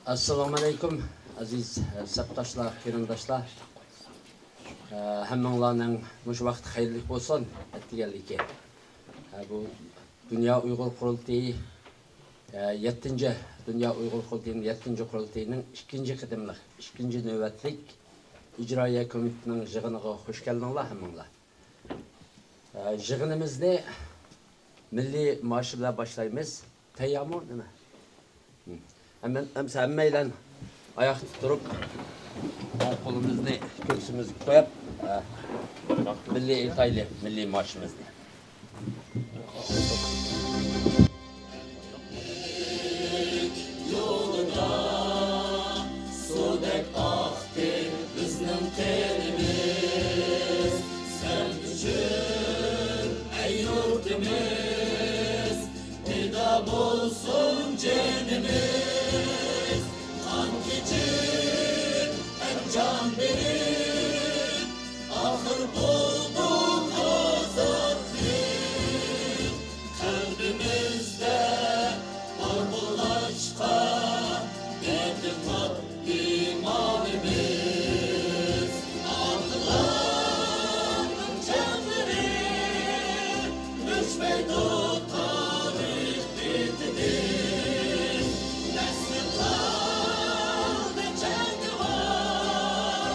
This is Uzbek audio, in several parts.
Assalamu alaikum aziz sabtaşlar, kirindaşlar. Hemmanlarning mush vaqt hayırlı olsun ettiganligi. Bu Dünya Uyghur Qurultayı 7. Dünya Uyghur Qurultayı'nın 7. Qurultayı'nın 2. qadamliq, 2. navbatlik icroiya komitetining yig'iniga hoş geldinglar hemmanlar. Yig'inimizni milliy marsh bilan boshlaymiz. Tayyormi nima? Hammaylar ayakta durup kolumuzni ko'ksimizga qo'yib milliy aytaylik, milliy marshimizni. Yoluna sudek aktı bizning tenimiz, sen üçün ey yurtimiz, fida bo'lsin canimiz, kan kechib hem can berib, ahir bulduk azadlık, kalbimizde var bulaşka, etikat imanimiz, atılanın canları, düşmey tarih bitidir, nesli kaldı canı var,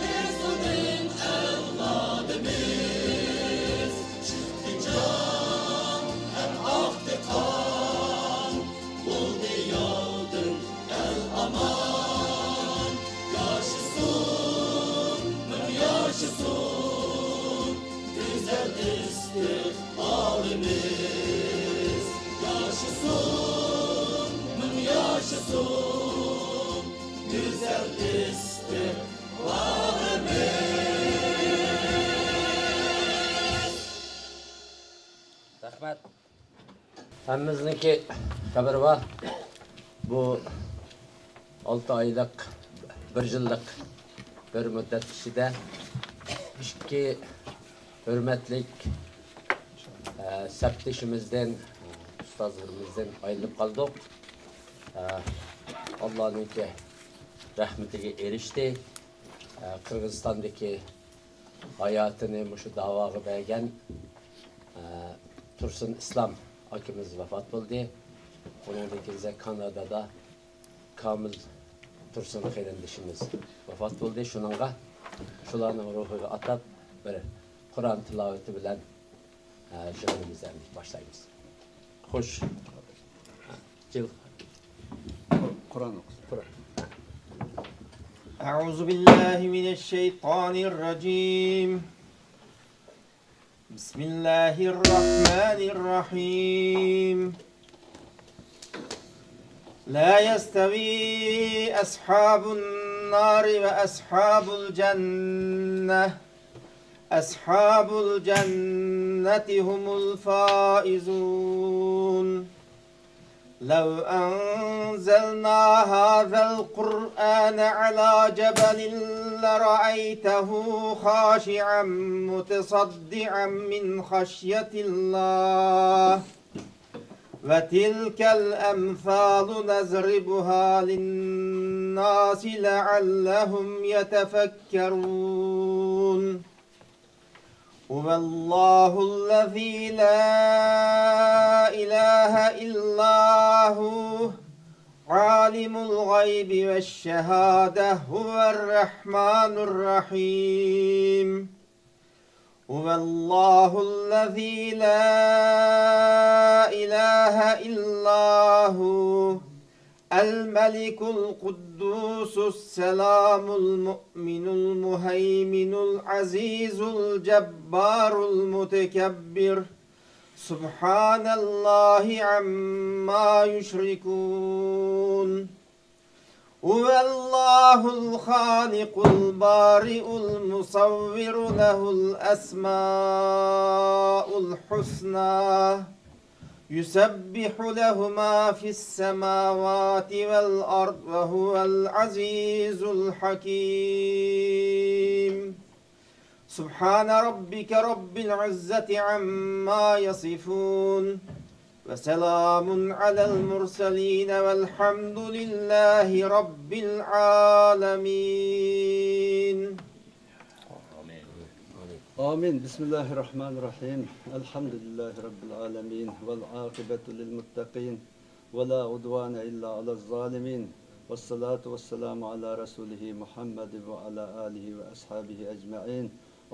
biz onun evladımız, çıktı can hem aktı kan, buldu yağdır el aman, yaşasın, yaşasın, güzel istikbalimiz, yaşasın, yaşasın, güzel istikbalimiz. Rahmat. Hammamizniki xabar var. Bu 6 oylik, 1 yillik bir muddat ichida ikki hurmatlik sabtishimizdan, ustozlarimizdan ayrilib qoldik. Allohning rahmatiga erishdi. Qirg'izistondagi hayotini mushu da'voga bergan Tursun İslam akimiz vefat buldu. Onundan keyin Kanada'da Kamil Tursun qarindishimiz vefat buldu. Shuningga shularning ruhiga atab bir Qur'on tilovati bilan yig'inimizni boshlaymiz. Xo'sh. Qur'on o'qis. أعوذ بالله من الشيطان الرجيم بسم الله الرحمن الرحيم لا يستوي أصحاب النار وأصحاب الجنة أصحاب الجنة هم الفائزون لو أنزلنا هذا القرآن على جبل لرأيته خاشعا متصدعا من خشية الله وتلك الأمثال نضربها للناس لعلهم يتفكرون هو الله الذي لا إله إلا هو عالم الغيب والشهادة هو الرحمن الرحيم هو الله الذي لا إله إلا هو الملك القدوس السلام المؤمن المهيمن العزيز الجبار المتكبر سبحان الله عما يشركون هو الله الخالق البارئ المصور له الأسماء الحسنى يسبح له ما في السماوات والأرض وهو العزيز الحكيم سبحان ربك رب العزة عما يصفون وسلام على المرسلين والحمد لله رب العالمين. آمين. بسم الله الرحمن الرحيم. الحمد لله رب العالمين والعاقبة للمتقين ولا عدوان إلا على الظالمين والصلاة والسلام على رسوله محمد وعلى آله وأصحابه أجمعين.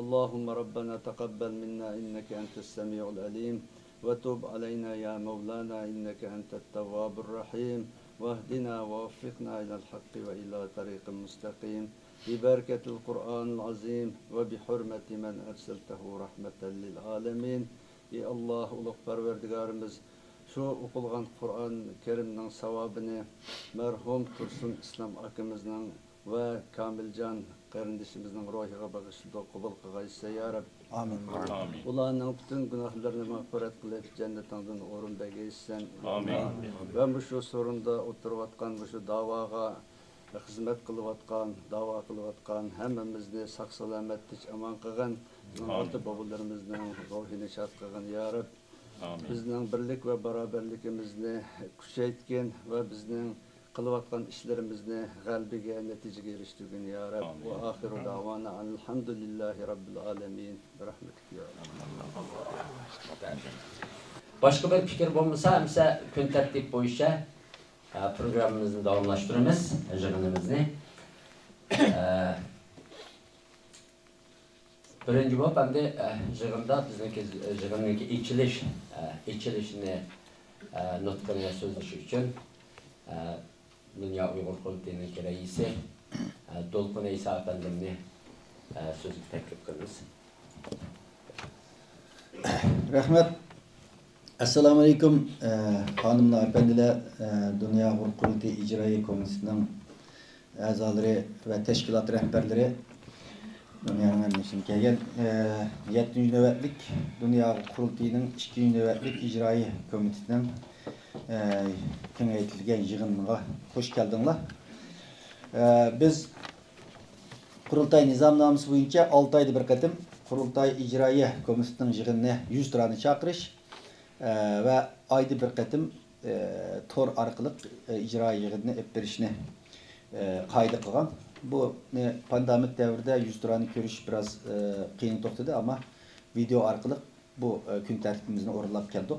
اللهم ربنا تقبل منا إنك أنت السميع العليم وتب علينا يا مولانا إنك أنت التواب الرحيم واهدنا ووفقنا إلى الحق وإلى طريق مستقيم ببركة القرآن العظيم وبحرمة من أرسلته رحمة للعالمين. يا الله ulug' parvardigarimiz şu o'qilgan Qur'on Kerimning savobini marhum Tursun Islom akimizning va Kamiljon qarindishimizning ruhiga bag'ishlab qabul qilgaysa ya Rabb. Amin. Ularning bütün günahlarını mağfiret qilib jannatingdan o'rin bergaysan. Amin. Va şu sorunda o'tirayotgan şu da'voga xizmat qilayotgan, da'vo qilayotgan hammamizni sog' salomatlik aman qilgan, ota bobolarimizning ruhini shod qilgan ya Rabb. Bizning birlik va barobarligimizni kuchaytgan va bizning qilayotgan ishlarimizni g'albiga natijaga erishtirgin ya Rabb. Va oxiru davona alhamdulillahi robbil alamin. Rahmetik ya Rabb. Başka bir fikir bulmasa, hamsa gün tertip boyunca programımızı davamlaştırırız, yığınımızı. Birinci bu, hem de yığında bizimki içilişini nutkını sözleşi için Dünya Uygur Kurultayı'nın reisi Dolkun İsa Efendim'ni sözü teklif kılırız. Rahmet. Assalamu alaikum hanımlar, efendiler, Dünya Uygur Kurultayı İcraiye Komitesi'nin azaları ve teşkilat rehberleri dünyanın için gelgen 7. nöbetlik Dünya Uygur Kurultayı'nın 2. nöbetlik İcraiye Komitesi'nin kengaytilgen yığınına hoş geldinler. Biz Kurultay nizamnaması boyunca 6 ayda bir katım Kurultay İcraiye Komitesi'nin yığınına 100 liranı çakırış ve ayda bir katım tor arkalık icraiye yığınına hep verişini kaydı kılgan. Bu pandemik devirde 100 liranı görüş biraz kıyın toxtadı ama video arkalık bu gün tertibimizin oralap geldik.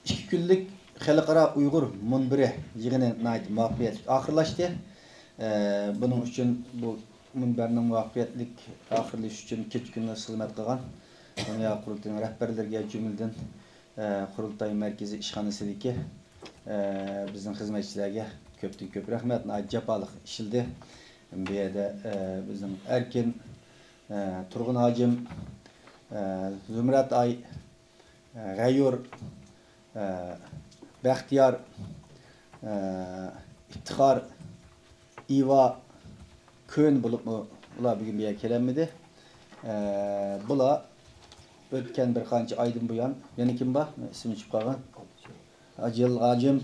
2 günlük Xalqara Uygur Munbiri yığını muvaffaqiyetli ahırlaştı. Bunun için bu munberinin muvaffaqiyetlik ahırlaş için 2 günlük hizmet kılgan Dünya Kurultayı'nın rehberlerine cümleden Kurultay Merkezi İşhanesi'deki bizim hizmetçilerine köp rahmet. Japalık işildi. Bir yerde bizim Erkin, Turgun Hacım, Zümrət Ay, Gayur, Bəxtiyar, İftihar, İva, Kön bulup mu? Bula bugün bir yer kelenmedi. Bula ötken bir kançı aydın bu yan. Beni kim var? İsmi çıkıp kalgan. Acil Hacım.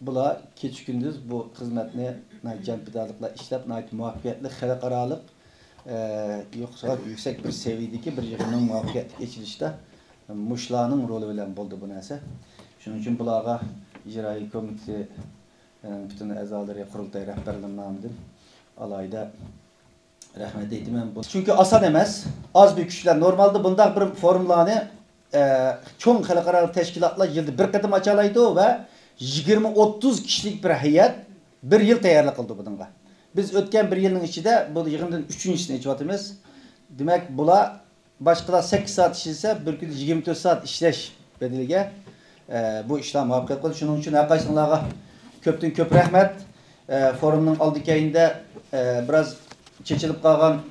Bula keç gündüz bu hizmetini can pidalıkla işlep muvaffaqiyetli xalqaralık yoksa yüksek bir seviyedeki bir yığının muvaffaqiyetli geçilişte Muşla'nın rolü bilen buldu bu neyse. Şunun için bulağa icraiye komitesi bütün azaları Kurultay rehberliğinin namıdır. Alayda rahmet eylemem. Çünkü asan emez, az bir kişiler normalde bundan bir forumlarını çoğun xalqaralık teşkilatlar yılda bir kadın açalaydı ve 20-30 kişilik bir heyet bir yıl tayarlı kıldı bununla. Biz ötken bir yılın içinde bu yığından 3. içvatımız. Demek bula başkalar 8 saat işlese bir gün 24 saat işleş bedelge bu işlem muhakkak kıldı. Şunun için arkadaşlarına köp rahmet. Forumun aldık yayında biraz çeçilip kalgan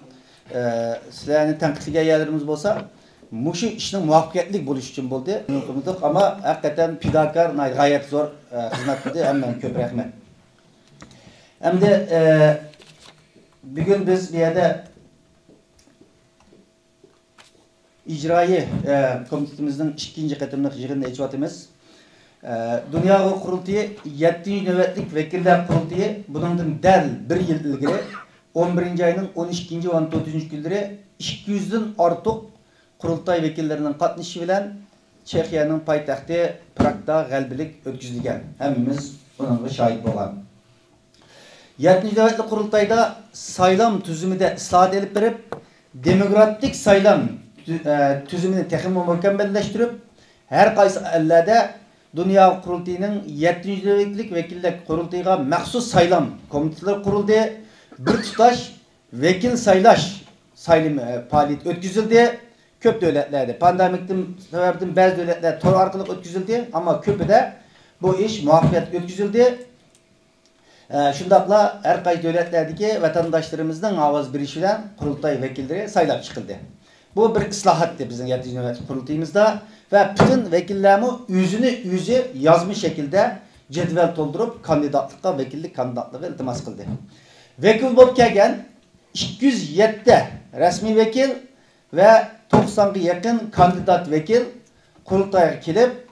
sizlerini tenkitliğe yerlerimiz olsa muşu işinin muvaffaqiyetli buluş için buldu. Ama hakikaten pidakar, gayet zor hizmet kıldı. Hemen köp rahmet. Hem de bugün biz bir yerde icraiye komitetimizin 2. katımlık yığınında icvatımız. Dünya Uygur Kurultayı 7. nöbetlik vekiller kurultayı bunun del bir yıl ilgili 11. ayının 12. ve 14. günleri 200'den artık qurultay vekillerining qatnashishi bilan Çexiyaning poytaxti Pragda g'albilik o'tkazilgan. Hammamiz bunga shohid bo'lgan. 7. navbatli qurultayda saylam tuzumida islohot elib berib, demokratik saylam tuzumini texnik mükemmellashtirib, her qaysi ellarda Dünya Qurultayının 7. navbatlik vekillik qurultayga maxsus saylam komitetlari qurildi. Bir tutash vekil saylash saylimi faaliyet o'tkazildi. Köp devletlerde, pandemikten sebepten bazı devletler tor arkalık ötküzüldü ama köpü de bu iş muvaffakiyet ötküzüldü. Şundakla her kaysi devletlerdeki vatandaşlarımızın avaz birişiyle kurultay vekilleri saylap çıkıldı. Bu bir ıslahattı bizim 7. nöbet kurultayımızda ve bütün vekillerimi yüzü yazmış şekilde cedvel doldurup kandidatlıkla vekillik kandidatlığı iltimas kıldı. Vekil bolup kelgen 207 resmi vekil ve 90'a yakın kandidat vekil kurultaya kelip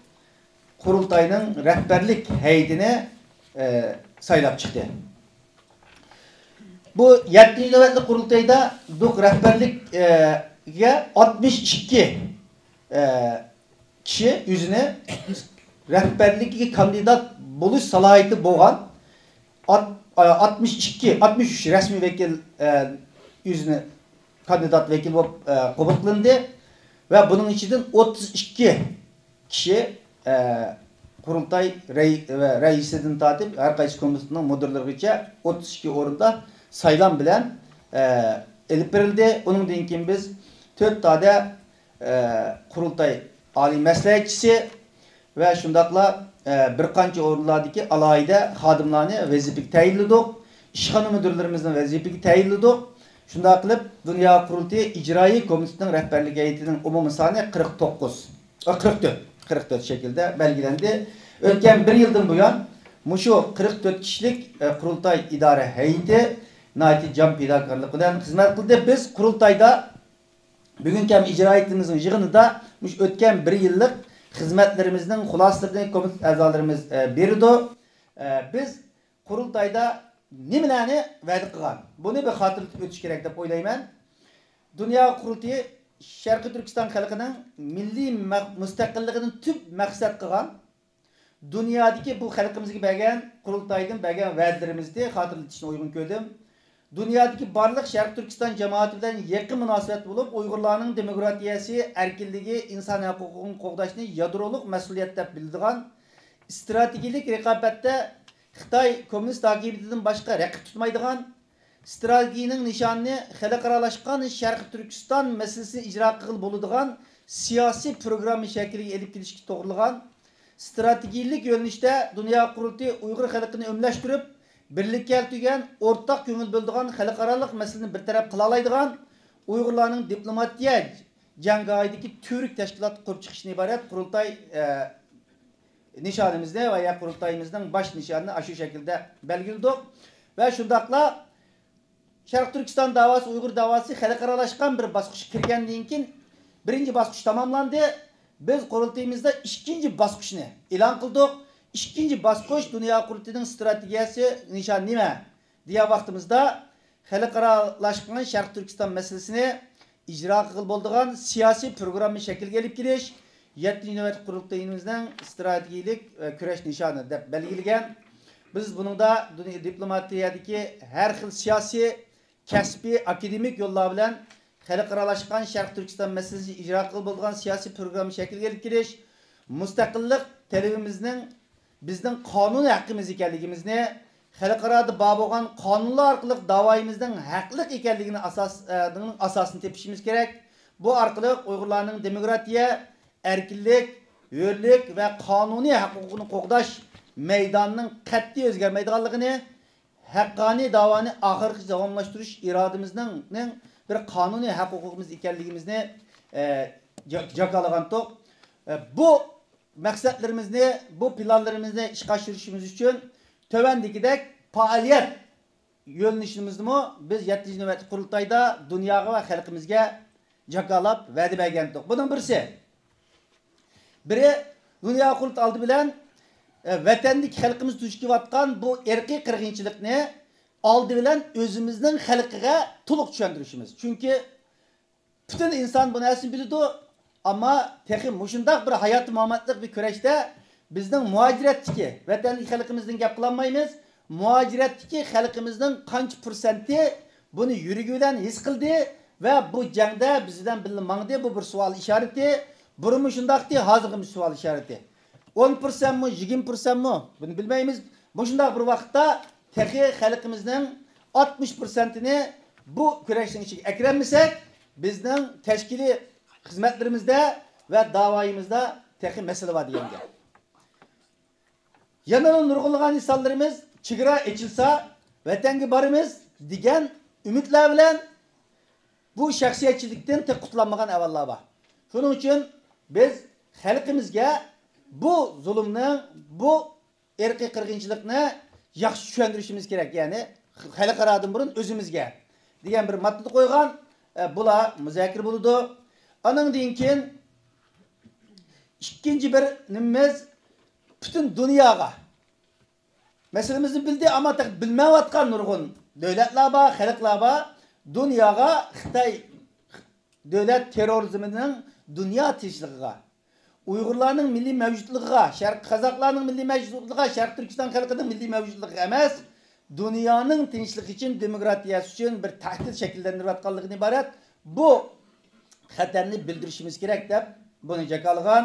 kurultayının rehberlik heyetine saylap çıktı. Bu 7. nöbetli kurultayda bu rehberlik 62 kişi yüzüne rehberlik kandidat buluş salahiyeti boğan 63 resmi vekil yüzüne kandidat vekil kabul kılındı ve bunun içinden 32 kişi kurultay reisinin tatip her kaysi komisyonun müdürlüğüce 32 orunda saylam bilen elip verildi. Onun dinkin biz 4 tane kurultay ali meslekçisi ve şundakla bir kanca orunlardaki alayda xadimlarını vazifeyi tayinledik. İşxana müdürlerimizden vazifeyi tayinledik. Şunda kılıp Dünya Kurultayı İcraî Komisyonunun rehberlik heyetinin umumi sani 44 şekilde belgilendi. Ötken bir yıldan bu yan şu 44 kişilik kurultay idare heyeti nayeti cam pidakarlıkla hizmet kıldı. Biz kurultayda bugünkü icra ettiğimizin yığınında ötken bir yıllık hizmetlerimizden hulaslarını komisyon azalarımız berdi. Biz kurultayda nimelerini verdik kılan. Bunu bir hatırlatıp ötüş gerek de oylayman. Dünya Kurultayı Şarkı Türkistan halkının milli müstakilliğinin tüp maksat kılan. Dünyadaki bu halkımızdaki belgen kurultaydan belgen verdilerimizde hatırlatışına uygun gördüm. Dünyadaki barlıq Şarkı Türkistan cemaati bilen yakın münasebet bulup Uygurlarının demokratiyası, erkilliği, insan hukukun qoğdaşını yadroluk mesuliyet dep bildiğen stratejilik rekabette Xitay komünist takibididen başka rakip tutmaydigan stratejinin nişanını xalqaralaşkan Şarkı Türkistan meselesini icra kıl boludigan siyasi programı şekliga elip kelishga to'g'rilagan stratejilik yo'nalishda Dünya Kurultayı Uygur xalqini ömleştirip birlik keltirgan ortak ko'ngil bo'ldigan xalqarалық meseleni bir taraf qila oladigan Uygurlarning diplomatiya jangoyidagi türk tashkilot qurib chiqishdan iborat qurultay nişanımızda veya kurultayımızın baş nişanını şu şekilde belgeledik ve şundakla Şarkı Türkistan davası, Uygur davası xalqaralaşkan bir basqıç kirgenliğin kin birinci basqıç tamamlandı. Biz kurultayımızda ikinci basqıçını ilan kıldık. İkinci basqıç Dünya Kurultayının stratejisi nişan nime diye vaktimizde xalqaralaşkan Şarkı Türkistan meselesini icra kıl bolduğan siyasi programı şekil gelip geliş 7. nöbet kurultayımızdan stratejilik küreş nişanı dep belgilegen. Biz bunun da diplomatiyadaki her xil siyasi, kasbi, akademik yollar bilen xalqaralaşkan Şarkı Türkistan meselesi icra kıl bolduğan siyasi programı şekil gelip geliş müstakillik talebimizning bizning qonun haqqimiz ekanligimizni xalqarada bor bo'lgan qonunlar orqali da'voyimizning haqliq ekanligini asosini tepishimiz kerak. Bu orqali Uygurlarning demokratiya, erkinlik, hürlik ve kanuni hukukunu qo'g'dash meydanının qat'iy o'zgarmaydiganligini, haqqoniy davoni oxirgi davomlashtirish irodamizning bir kanuni hukukimiz ekanligimizni jakalagan to'q. Bu maqsadlarimizni, bu planlarimizni ishga oshirishimiz uchun tövendikidek faaliyet yo'nalishimizni biz 7. navbat qurultayda dunyoga va xalqimizga jakalab va'da bergan to'q. Bunun birisi biri Dünya Kurultayı aldı bilen vatandik xalqimiz duch kelayotgan bu erkiy qirg'inchilikni oldi bilen özümüzün xalqiga to'liq tushuntirishimiz. Çünkü Bütün insan bu narsani biladi, ama tehi mushundaq bir hayot muommatlik bir kurashda bizning muajiratdagi vatanlik xalqimizdan gap qilolmaymiz. Muajiratdagi xalqimizning qancha %% buni yuragi bilan his qildi va bu jangda bizdan birga mangdi. Bu bir savol ishorati. Burunmi shundaqdi, hozirgi savol ishorati. 10% mi, 20% mi? Buni bilmaymiz. Bu shundaq bir vaqtda tehi xalqimizning 60%ni bu kurashning ichiga akrammasak, bizning tashkiliy xizmatlarimizda va davoyimizda tehi masala bor deganga. Yana nurg'ulg'an insonlarimiz chegara ochilsa, vatanga boramiz degan umidlar bilan bu shaxsiyatchilikdan qutlanmagan avvallar bor. Shuning uchun biz xalqimizga bu zulmni, bu irqiy qirg'inchilikni yaxshi tushuntirishimiz kerak. Ya'ni xalqaradan burun o'zimizga degan bir matni qo'ygan, bular muzokara bo'ladi. Andan keyin ikkinchi bir nimamiz bütün dunyoga meselemizni bildi ama bilmayotgan nurg'un davlatlar bor, xalqlar bor. Dunyoga Xitoy davlat terrorizmining dunyo tinchligiga, Uyg'urlarning milliy mavjudligiga, Sharq qozoqlarning milliy mavjudligiga, Sharq Turkiston xalqining milliy mavjudligiga emas, dunyoning tinchligi uchun, demokratiyasi uchun bir tahdid shakllantirayotganligidan iborat. Bu xatarni bildirishimiz kerak deb buni jakalgan.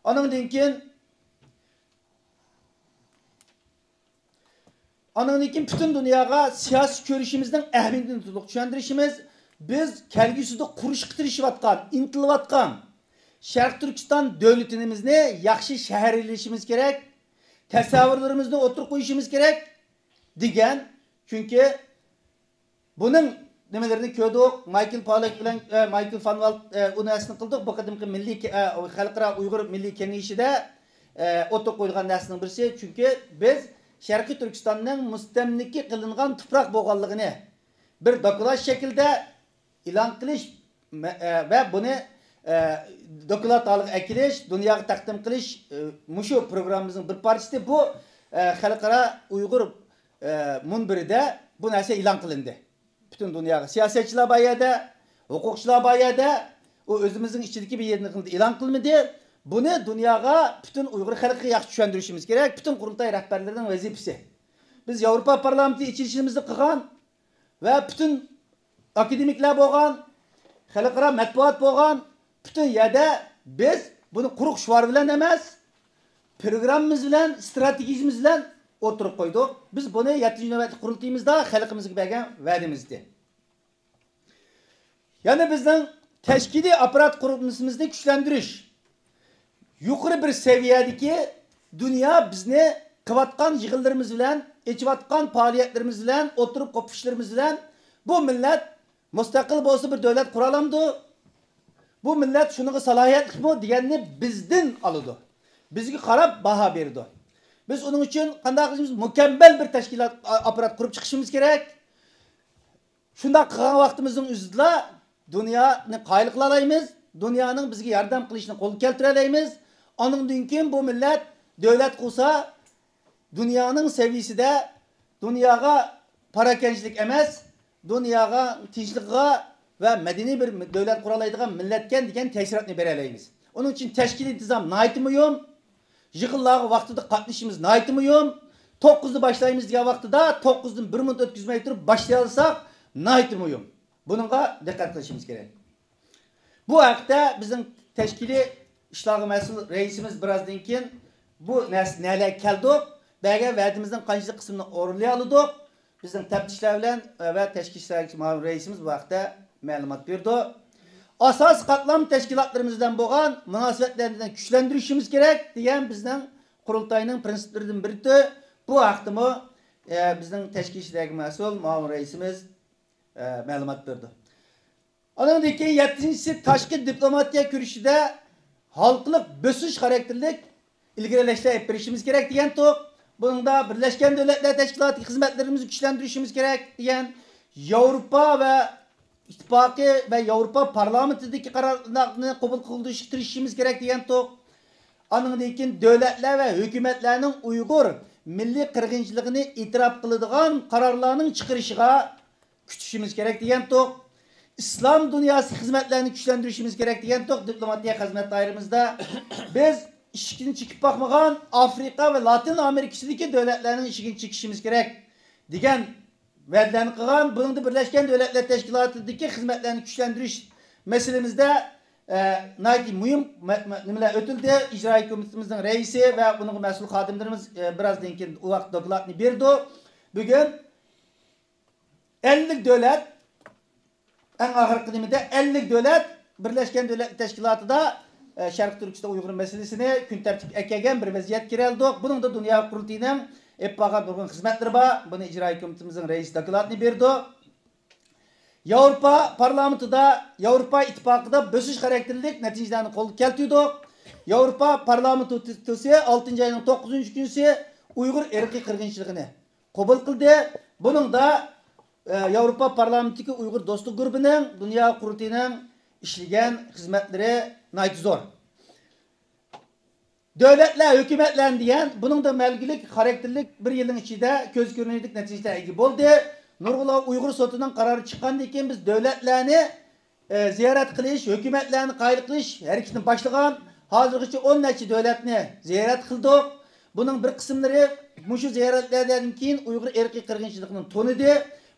Ondan keyin bütün dunyoga siyosiy ko'rishimizning ahamiyatini to'liq tushuntirishimiz, biz kelgusida qurish qitirishayotgan, intilayotgan Sharq Turkiston davlatimizni yaxshi shaharlashimiz kerak, tasavvurlarimizni o'tirib qo'yishimiz kerak degan. Chunki buning nimalarini ko'rdik. Michael Palak bilan Michael Van Walt unasini qildik. Bu qadimgi milliy xalqaro Uyg'ur milliy kengashida o'tirib qo'yilgan narsaning birisi. Chunki biz Sharqiy Turkistonning mustamlika qilingan tuproq bo'lganligini bir doklad shaklida e'lon qilish va buni doklad olib akilish, dunyoga taqdim qilish mushu programmamizning bir parchasi. Bu xalqaro Uyg'ur munbirida bu narsa e'lon qilindi. Bütün dunyoga siyosatchilar bor yerda, huquqchilar bor yerda, u o'zimizning ichidagi bir yerni e'lon qilmadi. Bunu dunyoga bütün Uyg'ur xalqiga yaxshi tushuntirishimiz kerak. Bütün qurultay rahbarlarining vazifasi. Biz Yevropa parlamenti ichilishimizni qilgan va bütün akademiklar bo'lgan, xalqaro matbuot bo'lgan, bütün yerda biz buni quruq shuvar bilan emas, programmamiz bilan, strategiyamiz bilan o'tirib qo'ydik. Biz buni 7-navbatli qurultayimizda xalqimizga bergan va'damizdi. Yana bizning tashkiliy apparat qurilmamizni kuchlantirish, yuqori bir seviyedeki dünya bizni qilayotgan yig'inlarimiz bilan, echayotgan faoliyatlarimiz bilan, o'tirib qopishlarimiz bilan bu millat mustaqil bo'lsa bir davlat qura olamdi. Bu millat shuniga salohiyatlimi deganni bizdan oladi. Bizga qarab baho berdi. Biz uning uchun qanday qilishimiz, mukammal bir tashkilot apparat qurib chiqishimiz kerak. Shunda qilgan vaqtimizning o'zida dunyoni qoyil qila olamiz, dunyoning bizga yordam qilishini qo'l keltira olamiz. Ondan keyin bu millat davlat qursa, dunyoning seviyasida dunyoga parakanchilik emas, dunyoga tinchlikqa va madaniy bir davlat qura oladigan millatga degan ta'sirotni bera olamiz. Onun uchun tashkiliy intizom nihoyat muhim. Yig'inlarga vaqtida qatnashishimiz nihoyat muhim. 9'da başlayımız degan vaqtida 9'dan 1 minut o'tkazmay turib boshlay olsak nihoyat muhim. Bunga diqqat qilishimiz kerak. Bu haqda bizning tashkiliy ishlarga mas'ul raisimiz birazdan keyin bu narsalar keldik. Belki va'dimizning qancha qismini o'rinlay oldik. Bizning taftishlar bilan va tashkil ishlar raisimiz bu haqda ma'lumot berdi. Asas qatlam tashkilotlarimizdan bo'lgan munosabatlarni kuchlantirishimiz kerak degan bizning qurultayning prinsiplaridan biri. Bu haqdami bizning tashkil ishlar mas'ul raisimiz ma'lumot berdi. Ondan keyin 7-si tashqi diplomatiya kurishida halqliq bösüş xarakterlik ilgilashlar olib berishimiz kerak degan to'q. Bunda Birleşken Devletler Teşkilatı xizmatlarimizni kuchlantirishimiz kerak degan Yevropa va ittifoqi va Yevropa parlamentidagi qarorlarni qabul qilishimiz kerak degan to'q. Ondan keyin davlatlar va hukumatlarning Uyg'ur milliy qirg'inchiligini e'tirof qiladigan qarorlarning chiqarishiga kutishimiz kerak degan to'q. İslam dünyası hizmetlerini güçlendirişimiz gerek diyen tok diplomatiya hizmet dairimizde biz işini çıkıp bakmagan Afrika ve Latin Amerika'daki devletlerin işini çıkışımız gerek diyen vədlərini qılğan, bunun da Birleşken Devletler Teşkilatı'ndaki hizmetlerini güçlendiriş meselemizde nayki mühim ötüldü. İcra Komitemizin reisi ve bunun mesul xadimlerimiz birazdan keyin o vaqt dokladını berdi. Bugün 50 devlet en ahir kıdeminde 50 devlet Birleşken Devletler Teşkilatı'da Şarkı Türkistan Uygur meselesini gün tertip ekegen bir vaziyet kireldi. Bunun da Dünya Kurultayı'nın Eppaga nurgun hizmetleri var. Bunu icra komitemizin reisi dokulatını berdi. Avrupa parlamentoda, Avrupa İttifakı'da bösüş karakterlik neticelerini kol keltiydi. Avrupa parlamentosu 6. ayının 9. günüsü Uygur erki kırgınçılığını kabul kıldı. Bunun da Avrupa parlamentodagi Uygur dostluk grubunun Dünya Kurultayı'nın işleyen hizmetleri nayt zor. Devletler, hükümetler diyen bunun da melgilik, karakterlik bir yılın içinde göz görünürlük neticede egi oldu. Nurgula Uygur sotunun kararı çıkan diken biz devletlerini ziyaret kılış, hükümetlerini kayıt kılış, her ikisinin başlayan hazırlıkçı 10 neçe devletini ziyaret kıldık. Bunun bir kısımları muşu ziyaretlerden keyin Uygur erki kırgınçılığının tonudu.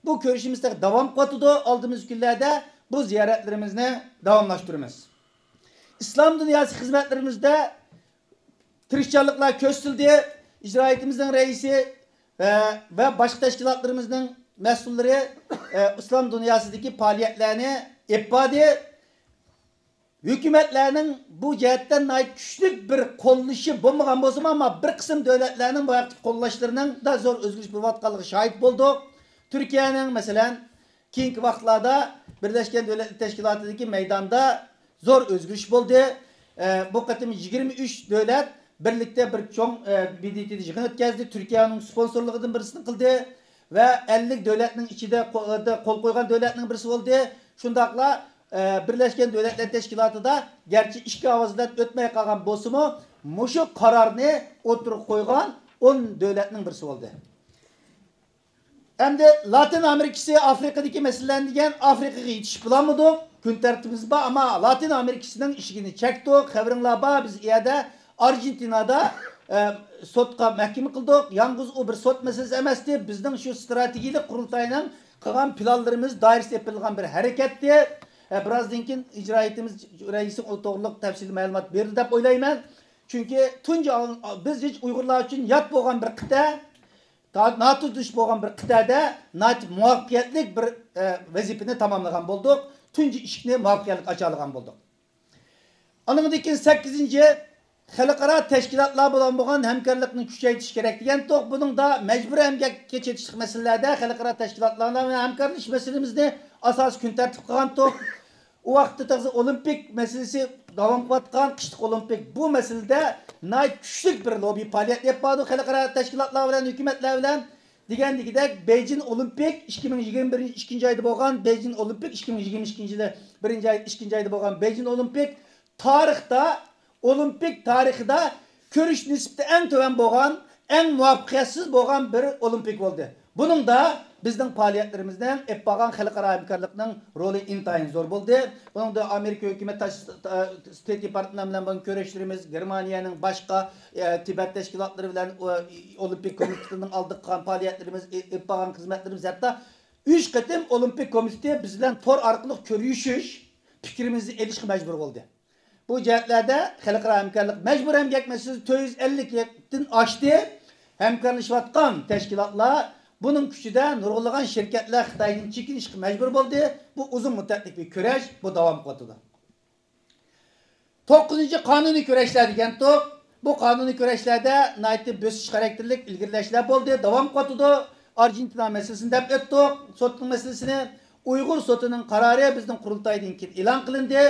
Bu görüşümüzde devam katıdı. Aldığımız günlerde bu ziyaretlerimizi devamlaştırıyoruz. İslam dünyası hizmetlerimizde Hristiyanlıkla köstüldü. İcraiyetimizin reisi ve başka teşkilatlarımızın mesulleri İslam dünyasındaki faaliyetlerini epadi. Hükümetlerinin bu cihetten ait güçlük bir kolluşu bulmagan bozum ama bir kısım devletlerinin bu yakıt kollaşlarının da zor özgürlük bir vatkalığı şahit bulduk. Türkiye'nin mesela keyinki vaktlarda Birleşken Devletler Teşkilatı'ndaki meydanda zor özgürlük buldu. Bu katım 23 devlet birlikte bir çoğun BDT'de yığın ötkazdı. Türkiye'nin sponsorluğundan birisini kıldı. Ve 50 devletin içinde kol koygan devletin birisi oldu. Şundakla Birleşken Devletler Teşkilatı da gerçi iki avazdan ötmeye kalkan bozumu muşu kararını oturup koygan 10 devletin birisi oldu. Hem de Latin Amerika'sı Afrika'daki meselelerini diyen Afrika'ya yetişip bulamadık. Gün tertibimiz var ama Latin Amerika'sının işini çektik. Haberler var biz iyide Arjantina'da sotka mahkeme kıldık. Yalnız o bir sot meselesi emesti. Bizden şu stratejik kurultayının kılan planlarımız dairesi yapılan bir hareketti. Birazdan keyin icraiyetimiz reisi o doğruluk tefsili malumat verdi dep oylayman. Çünkü tunca biz hiç Uygurlar için yat bo'lgan bir qita, NATO duş bo'lgan bir qitada muvaffaqiyatli bir vazifani tamamlagan bo'ldik. Tunca ishni muvaffaqiyatli acha bulduk. Ondan keyin 8. xalqaro teşkilatlar bilan bo'lgan hamkorlikni kuchaytirish kerak degan to'q. Buning da majbur emgakka chetishlik masalalarda xalqaro teşkilatlar bilan hamkorlik masalamizni asos kun tartib qilgan to'q. O vaqtda olimpik meselesi davom qilayotgan qishliq olimpik bu meselede güçlük bir lobi faaliyet yapmadı xalqaro teşkilatlar bilan hükümetler bilan degandagidek Beijing olimpik 2021 ayda bo'lgan Beijing olimpik 2022 yilda 2 ayda bo'lgan Beijing olimpik olimpik tarixida ko'rish nisbati eng to'van bo'lgan, eng muvaffaqiyatsiz bo'lgan bir olimpik bo'ldi. Bunun da bizning faoliyatlarimizdan eppagan xalqaro hamkorlikning roli intayin zo'r bo'ldi. Bunun da Amerika hukumat State Department bilan bo'lgan ko'rishlarimiz, Germaniyaning boshqa Tibet tashkilotlari bilan olimpik komitetining oldi qilgan faoliyatlarimiz, eppagan xizmatlarimiz hatto 3 qatim olimpik komiteti biz bilan tor orqali ko'rishish, fikrimizni elishga majbur bo'ldi. Bu cihetlerde xalqaro hamkorlik mecbur emgak meselesi 250'den aştı. Hamkorlashayotgan teşkilatlar bunun gücüde nurg'ulagan şirketler Xitoydan chekinishga mecbur oldu. Bu uzun müddetlik bir kurash, bu devam qiladi. 9. kanuni kurashlar degan to'q. Bu kanuni kurashlarda naytib bösish karakterlik ilgirlashlar bo'ldi, devam qiladi. Arjantina meselesini deb o'tdik. Sotning meselesini Uygur sotunun kararı bizning qurultaydan keyin e'lon qilindi.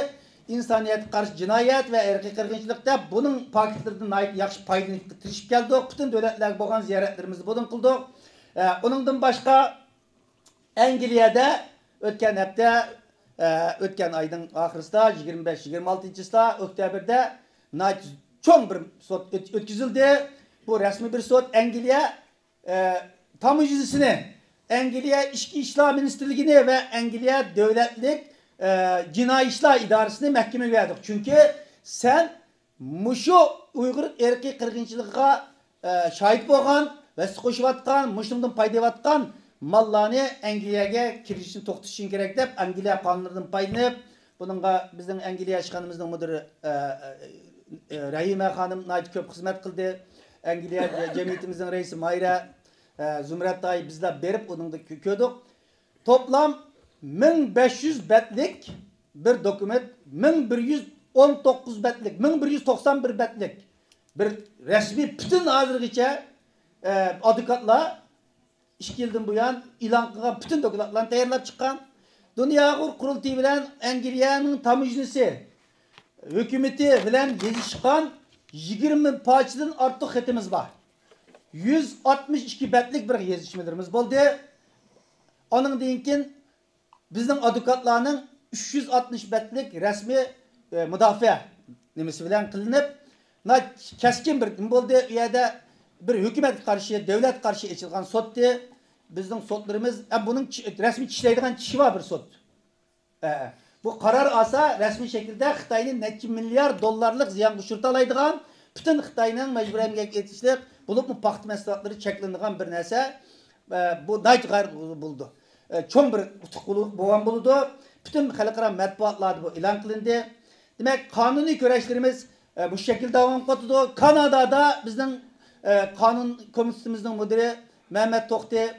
İnsaniyet karşı cinayet ve erkek kırgınçılıkta bunun paketlerinden ait yaxşı payını tirişip geldik. Bütün devletler bo'lgan ziyaretlerimizi bunun kıldık. Onundan başka Angliyada ötken hafta ötken ayın ahırında 25-26 oktyabrda çoğun bir sot ötküzüldü. Bu resmi bir sot Angliya tam yüzüsünü Angliya İçki İşler Ministerliğini ve Angliya Devletlik Cinayi İşler İdaresi'ni mahkemeye verdik. Çünkü sen muşu Uygur erki kırgınçılığa şahit bolgan ve koşuvatkan, muşumdan paydavatkan mallarını Angliyaga kirişini to'xtatishing kerak deb Angliya qonunlaridan foydalanib, buningga bizning Angliya ishxonamizning mudiri Rahima xonim nayt ko'p xizmat qildi. Angliya cemiyetimizin reisi Mayra Zümrəttay bizler berip onun da ködük. Toplam 1500 betlik bir dokument, 1119 betlik, 1191 betlik bir resmi bütün hazırgıça adukatla 2 yıldan bu yan ilan kılgan bütün dokumentlarını tayarlap çıkan Dünya Kurultayı bilen Angliyanın tamujnisi hükümeti bilen yazışkan 20 parçadan artık xetimiz var. 162 betlik bir yazışmalarımız oldu. Onun deyinkin bizden adukatlarının 360 betlik resmi müdafaa nemesi bilen kılınıp keskin bir oldu. Ya bir hükümet karşı, devlet karşı açılgan sottu. Bizden sotlarımız, bunun resmi çişleydiğen kişi var bir sot. Bu karar alsa resmi şekilde Xitay'ın neçe milyar dolarlık ziyan kuşurtalaydıgan bütün Xitay'ın mecburen yetişlik bulup mu paht mesafları çeklendiğen bir nese bu dayt gayrı buldu. Çok bir tutkulu boğan buldu. Bütün halkara matbuatlarda bu ilan kılındı. Demek kanuni köreşlerimiz bu şekilde devam ediyor. Kanada'da bizden kanun komitesimizin müdürü Mehmet Tohti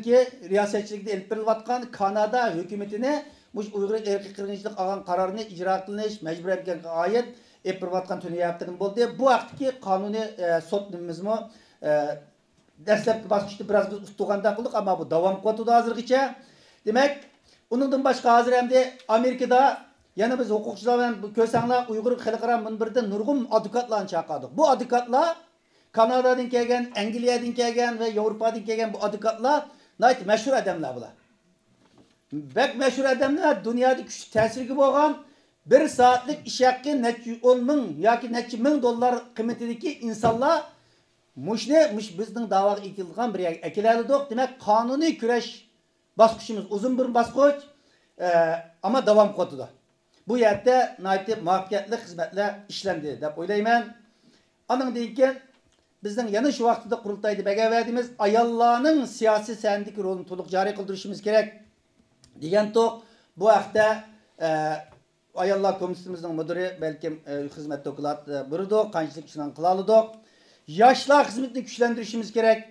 ki riyasetçilikte elip verilatkan Kanada hükümetine bu Uygur erki kırgınçılık alan kararını icra kılınış mecburiyetten ayet elip verilatkan tünü yaptığım oldu. Bu vaktiki kanuni sotluğumuz mu derslepki baskıştı biraz biz ustuğanda kıldık ama bu devam kodu da hazır geçe. Demek onundan başka hazır hem de Amerika'da yani biz hukukçular kösanlar Uygur halkara münbirde nurgum adukatlarını çağırdık. Bu adukatlar Kanada'dan kelgen, Angliya'dan kelgen ve Avrupa'dan kelgen bu adukatlar nayt meşhur adamlar bular. Bek meşhur adamlar dünyada küçük tesiri bolgan bir saatlik iş hakkı neçe 10 bin yoki neçe ming dollar kıymetindeki insanlar muş bizden davaga itilgan bir ekilerdik. Demek kanuni küreş baskışımız uzun bir baskıç ama devam kotuda. Bu yerde nayt muvaffakiyetli hizmetler işlendi dep oylayman. Anın deyken bizden yana şu vaxtida kurultayda bege verdiğimiz ayallarının siyasi sendiki rolunu to'liq jariy qildirishimiz kerak degan to'q bu vaqtda ayallar komitetimizin müdürü belki hizmet okulat biridir, qanchalik ishni qila oldik. Yaşlar hizmetini güçlendirishimiz kerak.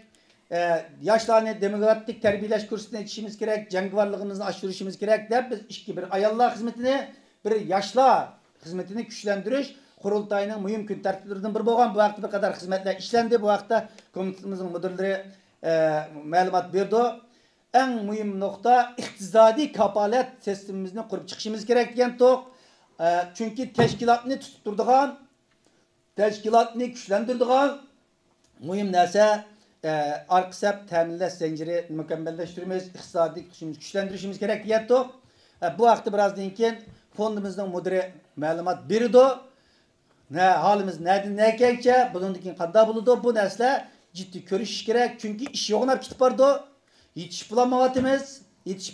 Yaşlarını demokratik terbiyelash kursuna yetishimiz kerak, jangovarligimizni oshirishimiz kerak deb biz ikki bir ayallar hizmetini bir yaşlar hizmetini güçlendirish Kurultayının mühim gün tertiplerinden biri bolgan bu vaqtda bir kadar hizmetler işlendi. Bu vaqtda komitetimizin müdürleri malumat berdi. En mühim nokta iqtisadi kapalet sistemimizni kurup çıkışımız gerek degan to'q. Çünkü teşkilatını tutturduğun, teşkilatını güçlendirdiğin mühim narsa arqisab ta'minlash zinciri mükemmelleştirmemiz, iqtisadi güçlendirishimiz gerek degan to'q. Bu vaqtda birazdan keyin fondimizning müdiri malumat berdi. Ne halimiz ne ekençe bunun için kanda bulundu bu nesle ciddi görüş gerek çünkü iş yoğunlar kitap vardı yetiş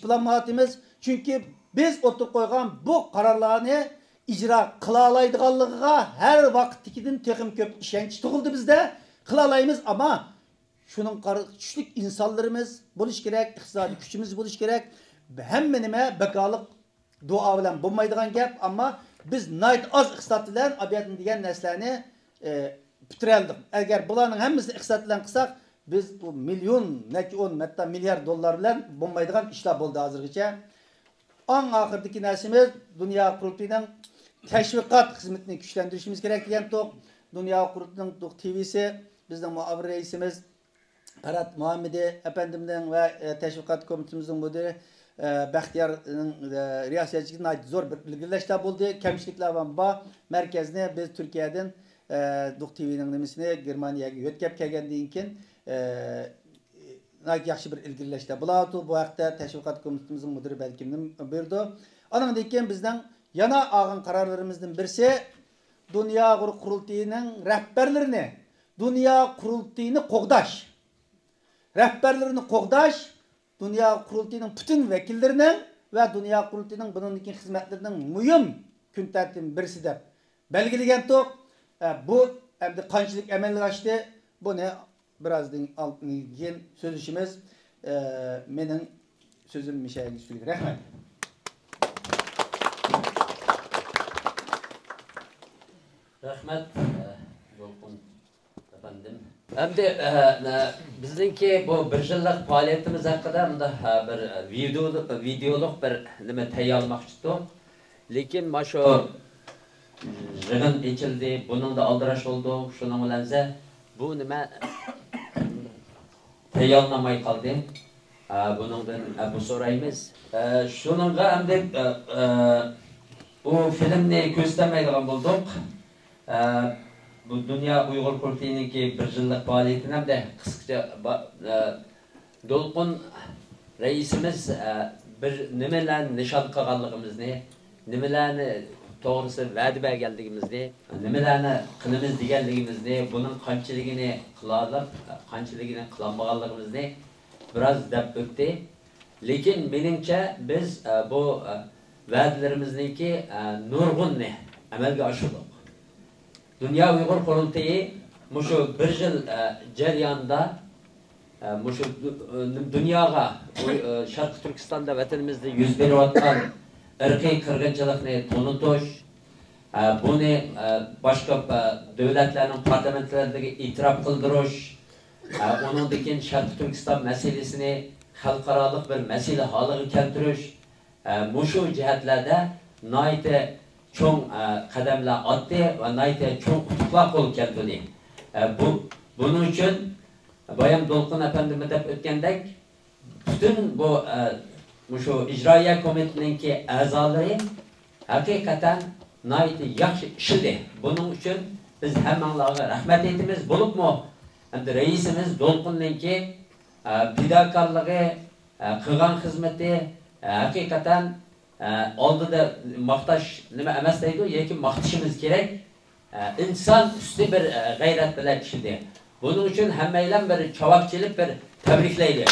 bulanmavatımız çünkü biz oturup koygan bu kararlarını icra kılalaydıganlığına her vakttikiden tekim köp işenç tuğuldu bizde kılalayımız ama şunun güçlük insanlarımız buluş gerek iktisadi güçümüz buluş gerek hemmenime bekalık dua bilen bulmaydıgan gap ama biz nayt az iqtisat bilen abiyatın degan narsalarni bitireldik. Eğer bularning hammasini iqtisat bilen qilsak, biz bu milyon, neçe 10 hatta milyar dollar bilen bo'lmaydigan ishlar bo'ldi hozirgacha. Eng oxirdagi narsamiz Dünya Kurultayının teşviqat xizmetini güçlendirishimiz kerak degan to'q. Dünya Kurultayının TV'si bizning muavir reisimiz Ferhat Muhammedi efendimden ve teşviqat komitetimizin müdiri Baxtiyar'ın riyasetçiliğine zor bir ilgilenişler buldu. Kemşilikler var. Merkezine biz Türkiye'den Duq TV'nin nemesini Germaniyaga yetkep kelgandan keyin yaxshi bir ilgilenişler buldu. Bu vaqtda teşviqat komitetimizin müdiri belki berdi. Ondan keyin bizden yana algan kararlarımızdan birisi Dünya Kurultayının rehberlerini, Dünya Kurultayını qo'g'dash. Rehberlerini qo'g'dash Dünya Kurultayının bütün vekillerinin ve Dünya Kurultayının bunundaki hizmetlerinin mühim gün tertibinin birisi de belgilegen toq. Bu hem qanchalik amalga oshdi. Buni birazdan keyin so'zishimiz. Mening so'zim Mishail Sulik. Rahmat. Rahmat. Efendim. Endi bizningki bu bir yillik faoliyatimiz haqida bir videoluk bir nima tayyorlamoqchi edim. Lekin mana shu yig'in ichildi, buning da aldirash bo'ldi. Shuning bilan bu nima tayyorlamay qoldi. Buningdan bu so'raymiz. Shuningga endi bu filmni ko'rsatmaydigan bo'ldik. Bu Dünya Uyghur Kurultayı'nınki bir yıllık faaliyetine de kısaca Dolqun reisimiz bir nimelerni nişan qilganligimizni, nimelerni to'g'risi va'da berganligimizni, nimelerni qilamiz deganligimizni, buning qanchaligini qilib, qanchaligini qilolmaganligimizni biroz deb o'tdi. Lekin meningcha biz bu va'dalarimizniki nurg'unni amalga oshirdik. Dünya Uyghur Kurultayı şu bir yıl jarayonida şu dünyaya Şarkı Türkistan'da vatanimizde yüz berayotgan irqiy qirg'inchilikni tanitish, buni boshqa davlatlarning parlamentlarida e'tirof qildirish, uningdan Şarkı Türkistan masalasini xalqaro bir masala holiga keltirish, shu jihatlarda nihoyatda çoğun kademler attı ve nayte çoğun kutuklar kol keldi. Bunun için Bayam Dolqun Efendimiz de ötkendek bütün bu şu icraiye komiteninki azaları hakikaten nayte yaxşı işidi. Bunun için biz hemenlarga rahmet etimiz bulup mu? Hem de reisimiz Dolqun'ninki fidakarlığı, kılgan hizmeti hakikaten oldu da maqtaş nima emas deydi, yoki maqtashimiz kerak. İnsan üstü bir g'ayrat bilan ishidi. Buning uchun hammaylar bir chavaqchilik bir tabriklaydi.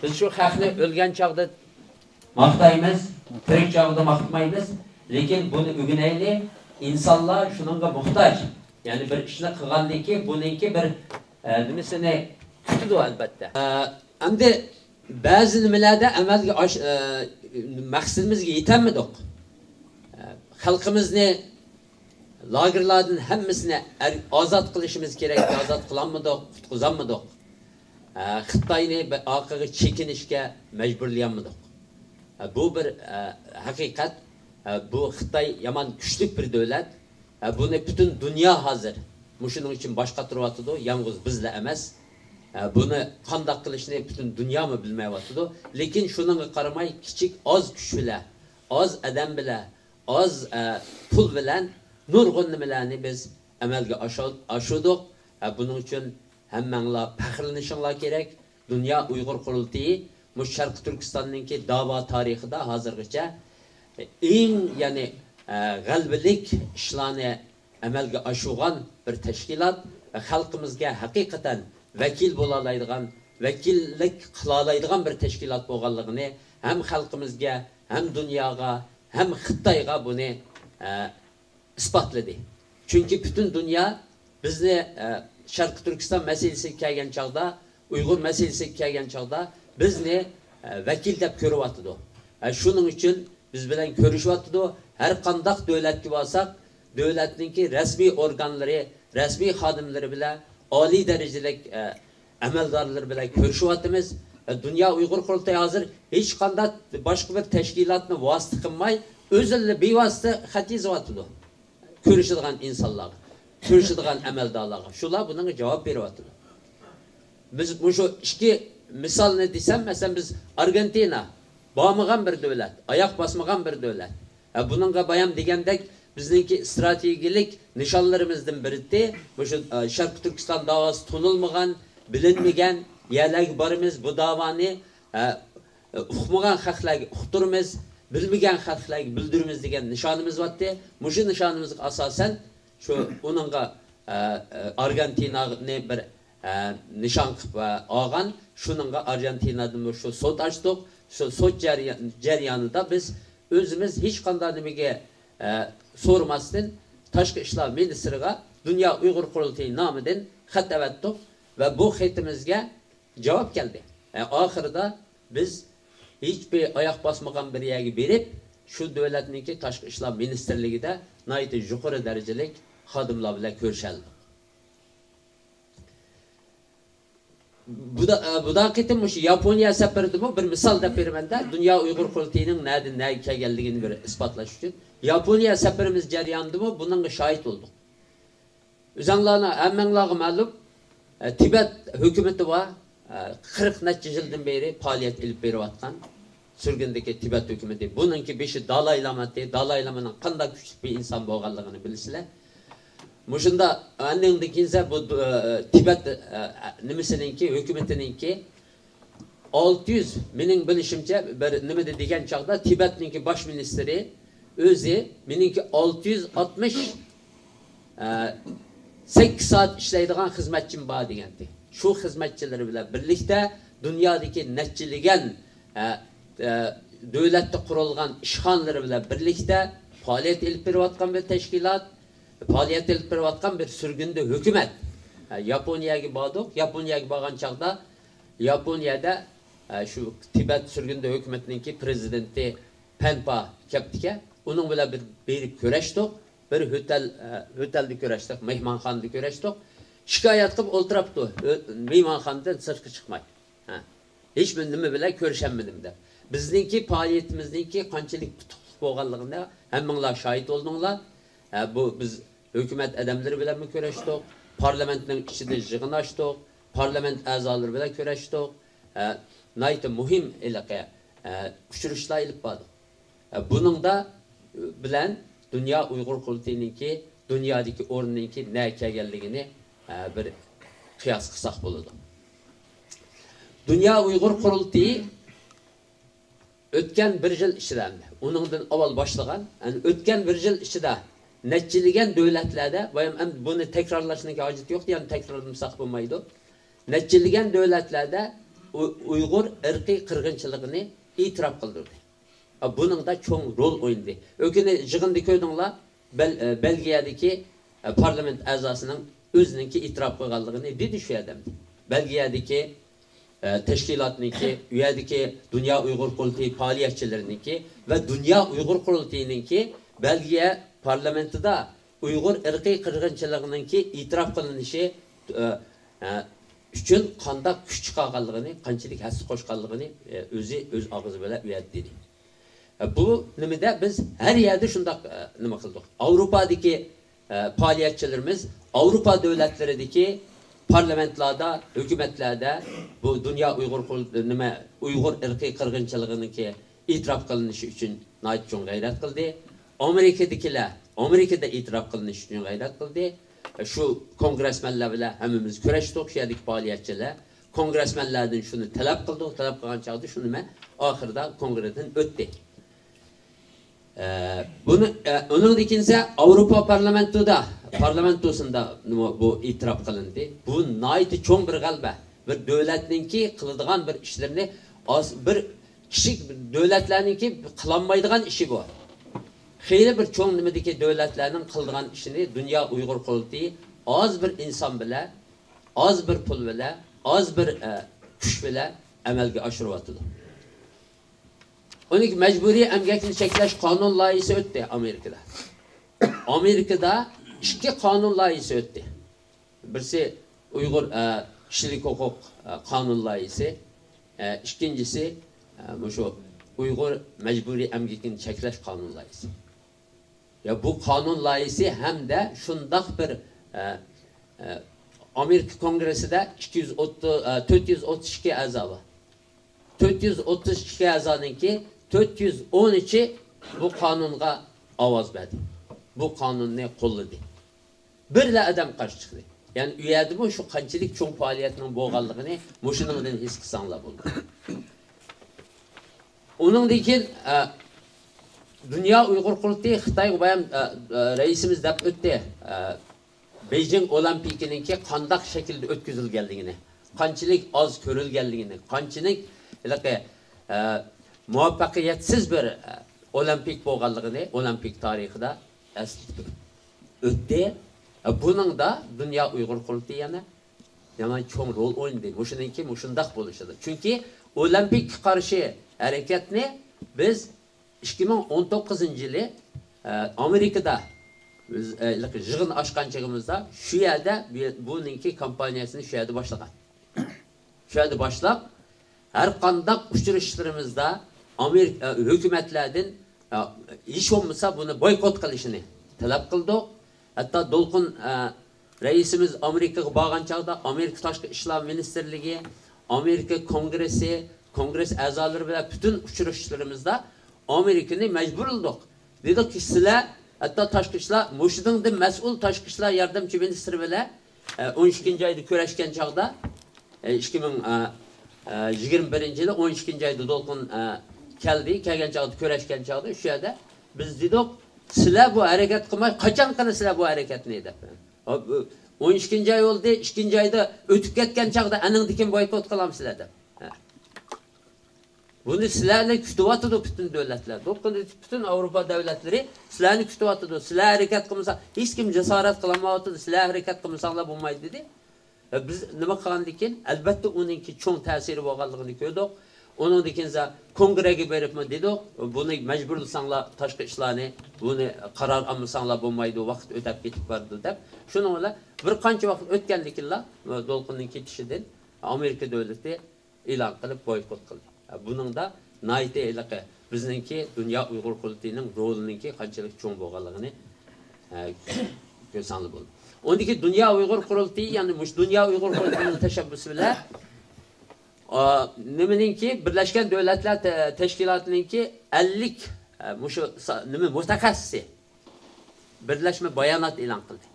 Biz shu xalqni o'lgan chaqda maqtaymiz, tirik chaqda maqtmaymiz, lekin buni o'rganayli, insonlar shunga muhtoj. Ya'ni bir ishni qilgandan keyin buningki bir nimasini kutadi albatta. Endi ba'zi nimalarda amalga maqsadimizga yetolmadik. Xalqimizni lagerlardan hammasini ozod qilishimiz kerak, ozod qilolmadik, qutqizolmadik. Xitoyni orqaga chekinishga majburlayolmadik. Bu bir haqiqat. Bu Xitoy yomon kuchli bir davlat. Buni butun dunyo hozir shuning uchun boshqa turyotdi, yolg'iz bizlar emas. Bunu qanday qilishni butun dunyo mı bilmayotdi. Lekin shuningga qaramay kichik oz kuch bilan, oz adam bilan, oz pul bilan nurg'un nimalarni biz amalga oshirdik. Buning uchun hammanglar faxrlanishinglar kerak. Dünya Uyghur Kurultayı bu Şarkı Türkistan'nınki dava tarixida hozirgacha eng ya'ni g'albilik ishlarni amalga oshirgan bir tashkilot va xalqimizga haqiqatan vakil bo'lalaydigan, vakillik qilalaydigan bir tashkilot bo'lganligini ham xalqimizga, ham dunyoga, ham Xitoyga buni isbotladi. Chunki butun dunyo bizni Sharq Turkiston masalasiga kelgan chaqda, Uyg'ur masalasiga kelgan chaqda bizni vakil deb ko'ryapti. Shuning uchun biz bilan ko'rishyapti. Har qanday davlatga bo'lsak, davlatningki rasmiy organlari, rasmiy xodimlari bilan oliy darajalik amaldorlar bilan ko'rishyapmiz. Dünya Uyghur Kurultayı hozir hech qanday boshqa bir tashkilotni vosita qilmay, o'zini bevosita xat yozyapti. Ko'rishadigan insonlarga, ko'rishadigan amaldorlarga. Shular bunga javob beryapti. Biz shu ikki misolni desam, masalan biz Argentina bo'lmagan bir davlat, oyoq bosmagan bir davlat. Buningga bayam degandek bizningki strategik nishonlarimizdan birisi bu Sharq Turkiston davosi tunilmagan, bilinmagan yerlarga boramiz, bu davoni uqmagan xalqlarga uqtiramiz, bilmagan xalqlarga bildiramiz degan nishonimiz bor-edi. Shu nishonimizga asosan shu uningga Argentinani bir nişan qilib olgan. Shuningga Argentinada shu sot ochdik. Shu sot jarayonida biz o'zimiz hech qanday nimaga so'ramasdan Tashqi ishlar ministriga Dünya Uyg'ur qurultayi nomidan xat avatdik va bu xatimizga javob keldi. Oxirida biz hech bir oyoq bosmagan bir yerga berib, shu davlatniki Tashqi ishlar ministrligida nihoyatda yuqori darajalik xodimlar bilan ko'rishildi. Bu da qitim shu Yaponiya safarida bir misol deb beramanda Dünya Uyg'ur qurultayining nega kelganligini bir isbotlash uchun Yaponiya safarimiz jarayonida bunga shohid bo'ldik. O'zinglarga hammanglarga ma'lum Tibet hukumati va 40 necha yildan beri faoliyat olib berayotgan sürgündeki Tibet hukumati. Bununki beşi Dalai Lama'nın qanday kuchli bir inson bo'lganligini bilsizlar. Muşunda annendeki bu Tibet nimesininki hükümetininki 600 mening bilishimcha bir nima degan chaqda Tibetninki bosh ministri o'zi meninki 660 8 soat ishlaydigan xizmatchim bor degandi. Shu xizmatchilari bilan birlikda dunyodagi nechiligan davlatda qurilgan ishxonalari bilan birlikda faoliyat olib berayotgan bir tashkilot, faoliyat olib berayotgan bir sürgünde hükümet. Yaponiyaga bordik. Yaponiyaga borgan chaqda Yaponiyada şu Tibet sürgünde hükümetininki prezidenti Penpa kelibdika. Onun bilan bir berib ko'rashdik. Bir hotelda ko'rashdik, mehmonxonada ko'rashdik. Shikoyat qilib o'ltiribdi. Mehmonxonadan sirtga chiqmay. Hech bir nima bilan ko'rishamedim deb. Bizningki faoliyatimizningki qanchalik putuqlik bo'lganligini hammanglar shohid bo'ldinglar. Bu biz hükümet adamları bilan mi ko'rashdik? Parlamentning ichida yig'in ochdik. Parlament a'zolari bilan ko'rashdik. Nihoyatda muhim aloqa uchrashishlar olib bordik. Buningda bilan Dünya Uyg'ur qurultayininki dunyodagi o'rninki nega kelganligini bir qiyos qilsak bo'ladi. Dünya Uyg'ur qurultayi o'tgan bir yil ichida, uningdan avval boshlagan, o'tgan bir yil ichida neçiligen devletlerde, bunu tekrarlaşmak hacet yok diye tekrarlamasak bulmaydı. Neçiligen devletlerde Uygur ırkı kırgınçılığını itiraf kıldırdı. Bunun da çok rol oynadı. Ökünü jığındı köydüğünler Belgiye'deki parlament azasının özününki itiraf kılgallığını düşüyordum. Belgiye'deki teşkilatınınki, üyedeki Dünya Uygur Qurultayi faaliyetçilerininki ve Dünya Uygur Qurultayininki Belgiye parlamentoda Uygur ırkı kırgınçılığınınki itiraf kılınışı üçün qandaq kuch chiqarganligini, qanchalik hassa qo'shganligini o'zi o'z og'izi bilan uyatdi. Bu nimada biz har yerda shundoq nima qildik. Avropadagi faoliyatchilarimiz Avropa davlatlaridagi parlamentlarda, hukumatlarda bu Dünya Uygur nima Uygur ırkı kırgınçılığınınki itiraf kılınışı üçün nəhayət çox gayret qildi. Amerika'da itiraf kılınış için gayret kıldı. Şu kongresmenler bile hemimiz köreştik, şeydik faaliyetçiler. Kongresmenlerden şunu talep kıldık, talep kılan çağdı şunu ahırda kongreden öttü. Onun ikincisi Avrupa parlamentosunda bu itiraf kılındı. Bu nəhayət çok bir galbe. Bir devletninki kılıdığan bir işlerini bir kişi devletlerninki kılanmaydıgan işi bu. Xeyli bir çoğun nimedeki devletlerinin kıldığan işini Dünya Uygur Qurultayi az bir insan bile, az bir pul bile, az bir kuch bile amalga oshiryotidir. Uning mecburi emgakni cheklash qonun loyihasi o'tdi Amerikada. Amerikada ikki qonun loyihasi o'tdi. Birisi Uygur kishilik huquq qonun loyihasi, ikkinchisi shu Uygur mecburi emgakni cheklash qonun loyihasi. Ya bu kanun layihasi hem de şundak bir Amerika Kongresi'de 432 azı var. 432 azanın ki 413'i bu kanunga avaz verdi. Bu kanun ne kolladı. Bir de adam karşı çıktı. Yani üyedi bu şu kançilik çoğun faaliyetinin boğallığını muşunundan his kısanla buldu. Onun için Dünya Uygur Qurultayi Xitay bayam reisimiz dep ötdi. Beijing Olimpiyaninki qandaq shaklda o'tkazilganligini, qanchalik oz ko'rilganligini, qanchalik muvaffaqiyatsiz bir olimpik bo'lganligini olimpik tarixida eslatib o'tdi. Buning da Dünya Uyg'ur qurultiyi yana cho'ng rol o'ynadi. O'shaningki shundaq bo'lishadi. Chunki olimpik qarshi harakatni biz 2019-yili Amerikada biz yig'in ochganchigimizda shu yerda buningki kompaniyasini shu yerda boshlagan. Shu yerda boshlab har qanday uchrashishlarimizda Amerika hukumatlardan ish olmasa buni boykot qilishini talab qildik. Hatta Dolqun reisimiz Amerikaga borgan chaqda Amerika Tashqi ishlar ministerligi, Amerika kongresi, kongres a'zolari bilan bütün uchrashishlarimizda Amerikani majbur qildik. Dedik ki sizlar hatta tashqi ishlar mushidan mas'ul tashqi ishlar yordamchi ministri bilan 12-oyda ko'rashgan chaqda 2021-yili 12-oyda Dolqun kelgan chaqda ko'rashgan chaqda shu yerda biz dedik sizlar bu harakat qilmay qachon qilasizlar bu harakatni deb. 12-oy oldi, 2-oyda o'tib ketgan chaqda aningdikin boykot qilamsizlar deb. Bunu sizlarni kutyapti bütün davlatlar. Bütün Avrupa davlatlari sizlarni kutyapti. Sizlar harakat qilmasa hech kim jasorat qilmayapti. Sizlar harakat qilmasanglar bo'lmaydi dedi. Biz nima qilgandikin albatta uningki cho'ng ta'siri bo'lganligini ko'rdik. Uningdikin kongrega beribmi dedik. Buni majburlasanglar tashqi ishlarni, buni qaror olmasanglar bo'lmaydi, vaqt o'tib ketib bordi deb. Shuni bilan bir qancha vaqt o'tgandikinlar Dolqunning ketishidan Amerika davlati e'lon qilib boykot qildi. Bunun da naite ilaqı bizningki Dünya Uyg'ur qurultiyining rolininki qanchalik cho'ng bo'lganligini ko'rsanglar bo'ldi. Ondaki Dünya Uyg'ur qurultiyi, ya'ni Dünya Uyg'ur qurultiyining tashabbusi bilan nimaninki Birlashgan Davlatlar Tashkilotininki 50 nima mutaxassisi birlashma bayonot e'lon qildi.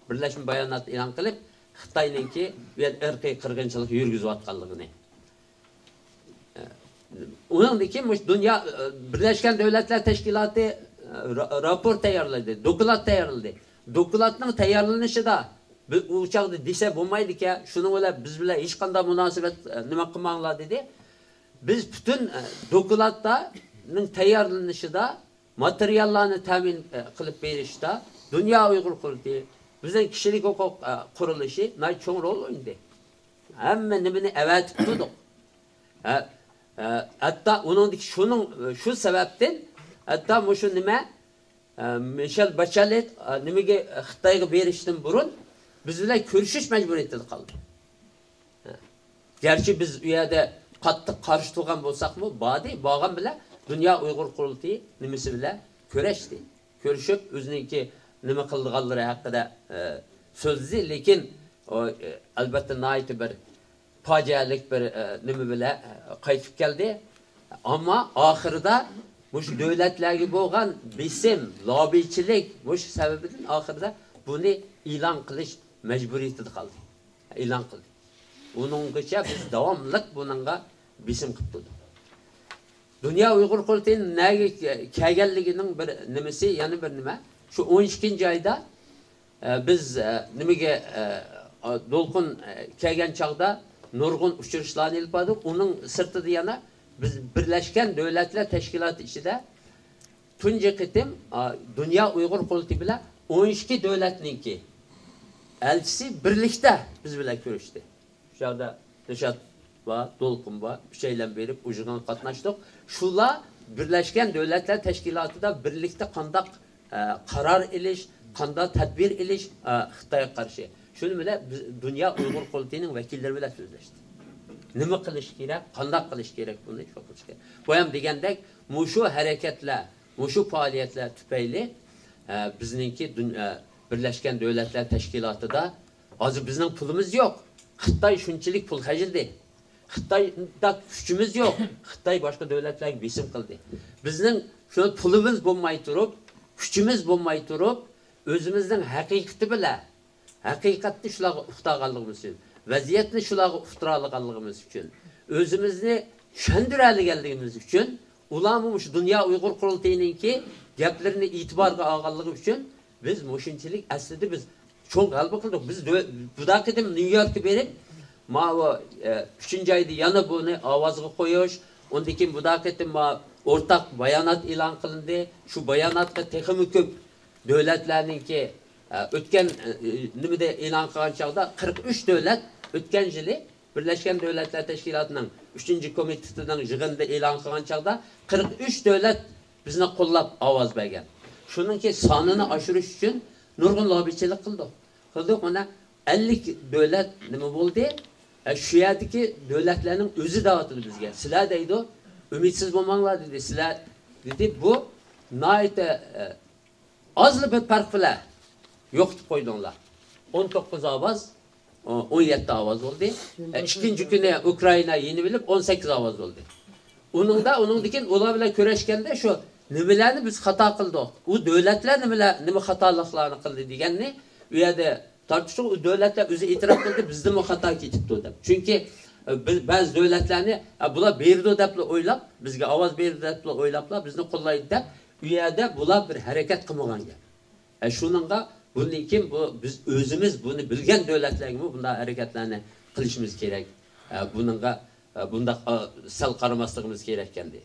Birlashma bayonot e'lon qilib Xitoyninki irqiy qirg'inchilik yurgizayotganligini Uningdiki Dünya Birleşken Devletler Teşkilatı rapor tayyorladi, doklat tayyorladi. Doklatning tayyorlanishida u chaqda desa bo'lmaydi-ki, shuni bilan biz bilan hech qanday munosabat nima qilmanglar dedi. Biz bütün doklatning tayyorlanishida materiallarni ta'min qilib berishda Dünya Uyg'ur qurultiyi bizning kishilik huquq qurilishi cho'ng rol o'ynadi. Hamma nimani avatib turdik. Hatta onundaki şu sebepten hatta şu nime Michel Bachelet nimege Xitoyga berishdan burun biz bilan ko'rishish majburiyatida qoldi. Gerçi biz u yerda qattiq qarshi turgan bo'lsakmi, borgan bilan Dünya Uyg'ur qurultiyi nimasi bilan ko'rishdi. Ko'rishib o'zininki nima qilganlari haqida so'zli, lekin albatta nayt bir facialik bir nima bilan qaytib keldi. Ama ahirda mush davlatlarga bo'lgan bisim, lobiychilik mush sababidan ahirda buni e'lon qilish majburiyatida qoldi. E'lon qildi. Uninggacha biz davomli buningga bisim qilib turdik. Dünya Uyg'ur qurultiyining nega kelganligining bir nimasi, yana bir nima. Shu 12-oyda biz nimaga Dolqun kelgan chaqda nurg'un uchrashlarni ilib bordik. Uning sirtida yana biz Birlashgan Davlatlar Tashkiloti ichida tunji qitim Dünya Uyg'ur qurultiyi bilan 12 davlatninki elchisi birlikda biz bilan ko'rishdi. Shu yerda Dilshod va Dolqun va uchaylan berib ujugan qatnashdik. Shular Birlashgan Davlatlar Tashkilotida birlikda qanday qaror ilish, qanday tadbir ilish Xitoyga qarshi. Shuni bilan Dünya Uyg'ur qurultiyining vakillari bilan so'zlashdi. Nima qilish kerak, qanday qilish kerak buni qilish kerak. Bu ham degandek, mushu harakatlar, mushu faoliyatlar tufayli bizningki Birlashgan Davlatlar Tashkilotida hozir bizning pulimiz yo'q. Xitoy shunchalik pul hajildi. Xitoyda kuchimiz yo'q. Xitoy boshqa davlatlarga besim qildi. Bizning shu pulimiz bo'lmay turib, kuchimiz bo'lmay turib, o'zimizning haqiqati bilan haqiqatni shularga uqtaganligimiz uchun, vaziyatni shularga uqtiralaganligimiz uchun, o'zimizni tushuntiradiganligimiz uchun, ularning shu Dünya Uyg'ur qurultiyininki gaplarini e'tiborga olganligi uchun biz mushunchalik aslida biz çoğun galiba kıldık. Biz bu da kedim New York'a berip ma 3. ayda yana bunu avazga koyuş. Ondaki bu da kedim ma ortak bayanat ilan kılındı. Şu bayanatka texmi köp devletlerninki ötken nimede ilan kılgan çağda 43 devlet ötken yılı Birleşken Devletler Teşkilatı'nın 3. komitesinden yığında ilan kılgan çağda 43 devlet bizni qo'llab ovoz bergan. Shuningki sonini oshirish uchun nurg'un lobbichilik qildik. Mana 50 davlat nima bo'ldi? Shu yerdagi davlatlarning o'zi da'vatidi bizga. Sizlar deydi, umidsiz bo'lmanglar dedi. Sizlar dedi bu nayta azli bir farq bilan yo'q deb qo'ydinglar. 19 ovoz, 17 ovoz bo'ldi. Ikkinchi kuni Ukraina yeni bilib 18 ovoz bo'ldi. Uningdan ular bilan kurashganda shu nimalarni biz xato qildik. U davlatlar nima xatoliklarni qildi deganni u yerda tortishib, u davlatlar o'zi e'tirof qildi, bizda mu xato ketibdi deb. Chunki ba'zi davlatlarni bular berdi deb o'ylab, bizga ovoz berdi deb o'ylablar, bizni qo'llaydi deb u yerda bular bir harakat qilmagan gap. Shuningga bundan keyin biz o'zimiz buni bilgan davlatlarga bunday harakatlarni qilishimiz kerak. Buningga bunda sal qaramasligimiz kerak ekandi.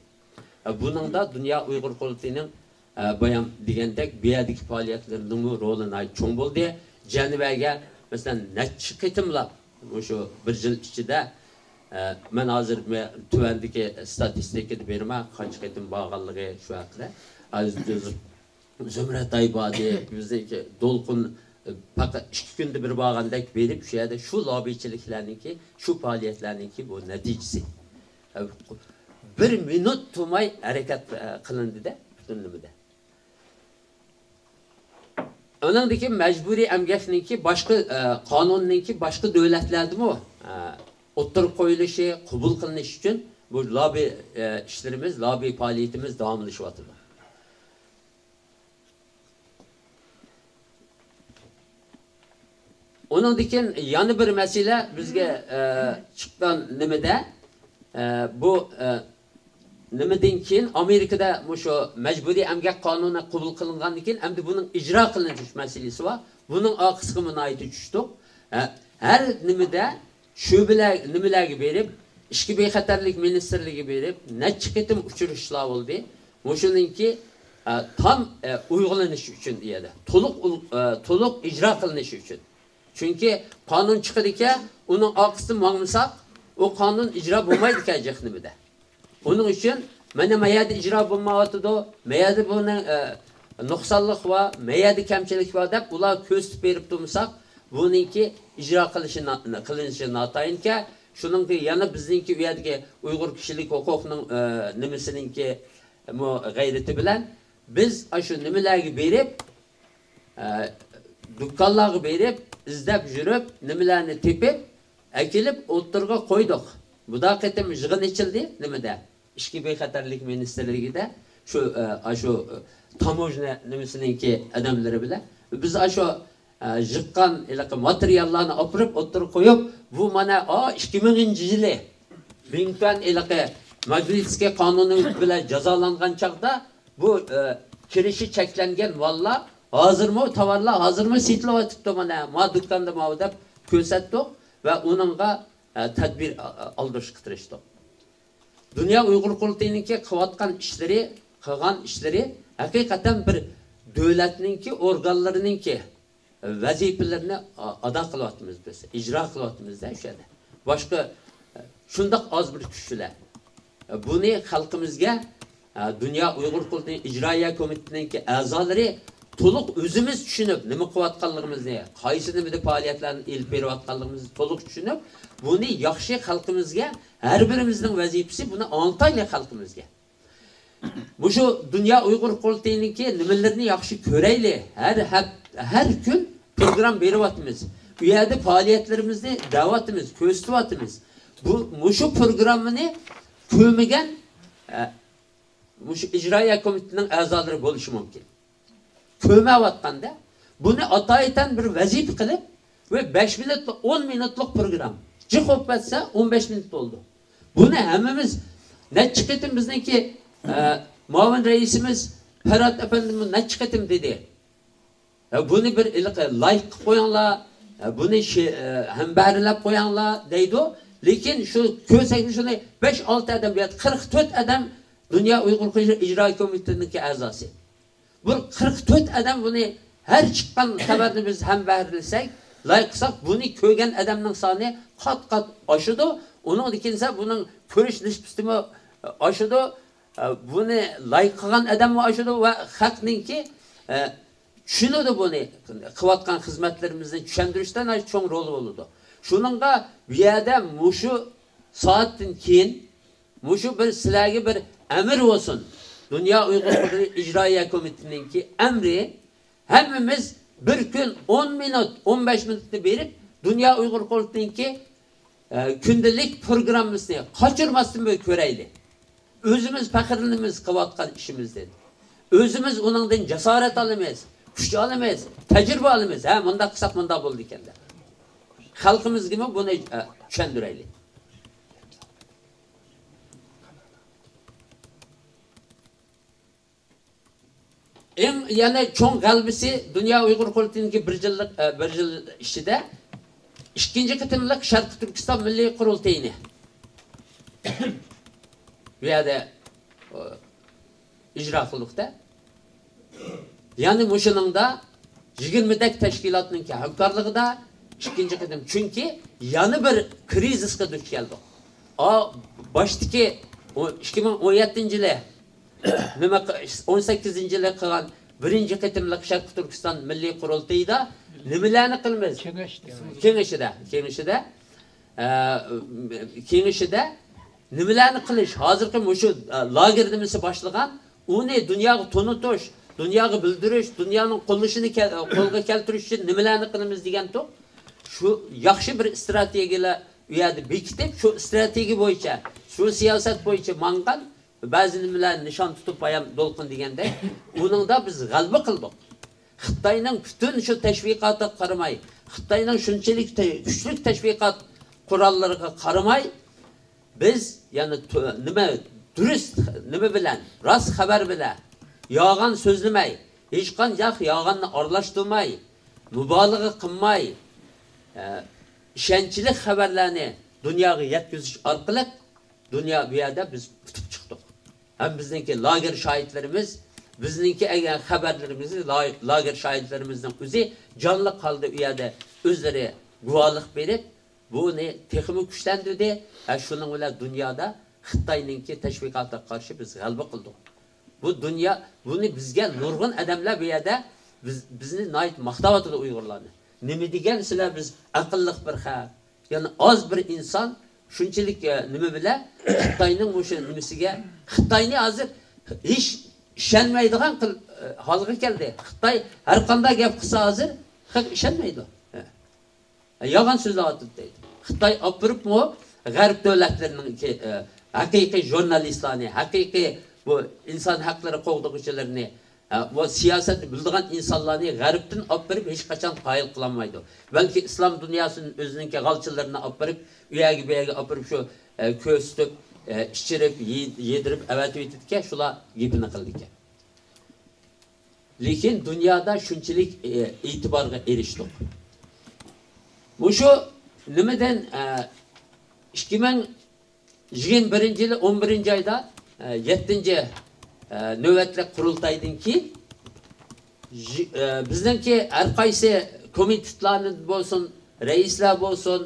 Buningda Dünya Uyg'ur Qurultayining bayan degandek bu yerdagi faoliyatlarning rolini cho'ng bo'ldi. Janibaga masalan necha qitimlab o'sha bir yil ichida men hozir tuvandagi statistikani beraman, qancha qitim borganligi shu haqida. Zumrat Aybadi bizdagi Dolqun faqat 2 kunda bir borgandek berib shu yerda shu lobbichiliklarningki, shu faoliyatlarningki bu natijasi. Bir minut turmay harakat qilindi-da butun nimada. Onandaki mecburi emgakninki başka kanunninki başka devletlerdi mi? Oturup koyuluşu, kabul kılınış için bu lobby işlerimiz, lobby faaliyetimiz devamlaşıvatıdır. Onandaki yanı bir mesele bizge çıkan nimede bu nimadan keyin Amerikada şu mecburi emgak kanunu kabul qilingandan keyin endi buning ijro qilinish masalasi bor. Buning oq qismini aytib tushdik. Har nimada nimalarga berib, ishki bexatarlik ministerligi berib, necha qitim uchirishlar bo'ldi. Mushuninki tam uyg'unlanish uchun edi. To'liq ijro qilinish uchun. Chunki qonun chiqadi ekan, uning oq qismi bo'lmasa, o qonun ijro bo'lmaydi ekan nimada. Onun için mana mayada icra bulmayatıdı, mayada bunun nuqsonlik va, mayada kamchilik va deb ular ko'z berib tursak, buningki ijro qilinishi notainki, shuningki yana bizningki u yerdagi Uyg'ur kishilik huquqining nimasininki g'ayrati bilan biz shu nimalarga berib, do'konlarga berib, izlab yurib, nimalarni tepib, akilib o'tirga qo'ydik. Bu da qitim yig'in ichildi nimada? İşki bexatarlik ministerligida şu tamojna nimasininki adamlari bilan biz shu yiqqan materiallarni olib o'tirib qo'yib, bu mana 2000-yili Lincoln Magnitskiy qonuni bilan jazolangan chaqda bu kirishi cheklangan vallar hozirmi tovarlar hozirmi setlayotibdi mana ma do'konda ma deb ko'rsatdik va uningga tadbir aldirish qitirishdik. Dünya Uyghur Qurultayininki qilgan ishlari hakikaten bir devletninki organlarınınki vazifelerini ada qilyapmiz biz, icra qilyapmiz da o'sha yerda. Boshqa shundoq az bir kuchlar. Buni xalqimizga Dünya Uyghur Qurultayi ijroiya komitetininki a'zolari to'liq o'zimiz tushunib, nima qilayotganligimizni, qaysi nimada faoliyatlarni elib berayotganligimizni to'liq tushunib, buni yaxshi xalqimizga, har birimizning vazifasi buni anlataylik xalqimizga. Bu şu Dünya Uyghur Qurultayininki nimalarni yaxshi ko'raylik. Her gün program beryapmiz. Bu yerda faoliyatlarimizni da'vatimiz, ko'rsatyapmiz. Bu şu programını ko'rmagan şu ijroiya komitetining a'zolari bo'lishi mumkin. Ko'mayotganda buni ataytan bir vazifa qilib ve 5 minutlik 10 minutlik program. Çıkıp etse 15 minut oldu. Bunu hemimiz ne çıkıtım bizdeki muavin reisimiz Ferhat Efendimiz ne çıkıtım dedi. Bunu bir layık koyanlar, bunu hemberlep koyanlar deydi. Lekin şu kösek şunu 5-6 adam, 44 adam Dünya Uygur İcra Komitesi'ndeki azası. Bu 44 adam bunu her çıkan haberini biz hemberlesek, layıksak bunu köygen adamın sani kat aşıdı. Onun ikincisi bunun körüş nispetimi aşıdı. Bunu layık kılan adam aşıdı ve hakninki şunu da bunu kıvatkan hizmetlerimizden düşündürüşten çok rol oldu. Şununla bir yerde muşu saatin keyin muşu bir silahı bir emir olsun. Dünya Uygur İcraiye Komitesi'ninki emri hemimiz bir gün 10 minut 15 minutunu verip Dünya Uygur Komitesi'ninki gündelik programımızı kaçırmasın böyle köreyli. Özümüz fakirliğimiz kıvatkan işimizden. Özümüz onundan cesaret alamayız, güç alamayız, tecrübe alamayız. Ha, mında kısak mında buldu kendiler. Halkımız gibi bunu düşündüreyli. Yani çok galbisi Dünya Uygur Komitesi'ninki bir yıl işide ikinci kıtımlık Şarkı Türkistan Milli Kurultayı'nı veya icra kılıkta. Yani muşunun da 20'dek teşkilatının ki hükümkarlığı da ikinci kıtım. Çünkü yanı bir kriziske düş geldi. O baştaki 2017 yılı 18. yılı kılan birinci kıtımlık Şarkı Türkistan Milli Kurultayı da nimelerni kılmaz. Kengişide nimelerni kılış. Hazırki muşu lagirdimisi başlagan onu dünyayı tonutuş, dünyayı bildiriş, dünyanın kuruluşunu kolga keltiriş için nimelerni kılmaz degan toq. Şu yaxşı bir stratejiyle uyardı bekitip şu strateji boyunca, şu siyaset boyunca mangan bazı nimelerni nişan tutup ayam dolqun degende onun da biz g'alaba qildik. Xitoyning bütün şu teşvikatı qaramay, Xitoyning shunchalik kuchli teşvikat qurollariga qaramay biz yani nima durust nima bilan rost xabar bilan yolg'on so'zlamay, hech qanday yolg'onni aralashtirmay, mubolag'a qilmay, ishonchli xabarlarni dunyoga yetkazish orqali dunyo bu yerda biz tutib chiqdik. Ham bizningki lager shohidlarimiz, bizningki xabarlarimizni lager shohidlarimizning o'zi jonli qoldi u yerda o'zlari guvohlik berib, buni texmi kuchlantirdi. Shuning bilan dunyoda Xitoyninki tashviqotga qarshi biz g'alaba qildik. Bu dunyo buni bizga nurg'un odamlar bu yerda bizni nayt maqtavatıda Uyg'urlarni. Nima degan sizlar biz aqlliq bir xalq. Yani az bir inson shunchalik nima bilan Xitoyning o'sha nimasiga Xitoyni hozir hech ishonmaydigan holga keldi. Xitoy har qanday gap qilsa hozir haq ishonmaydi. Yolg'on so'zlayapti deydi. Xitoy opiribmi g'arb davlatlarining haqiqiy jurnalistlarni, haqiqiy bu inson haqlari qo'g'dog'ichilarini, bu siyosetni bildigan insonlarni g'arbdan opirib hech qachon qoyil qilolmaydi. Balki islom dunyosining o'zininki g'alchilarini opirib, uyaga bu yerga opirib shu ko'stib, ichirib, yedirib, avatib etdikka, shular gapini qildik. Lekin dunyoda shunchalik e'tiborga erishdik. Bu shu nimadan 2021 yılı 11. ayda 7. növbetlik qurultaydan keyin bizningki har qaysi komitetlarni bo'lsin, raislar bo'lsin,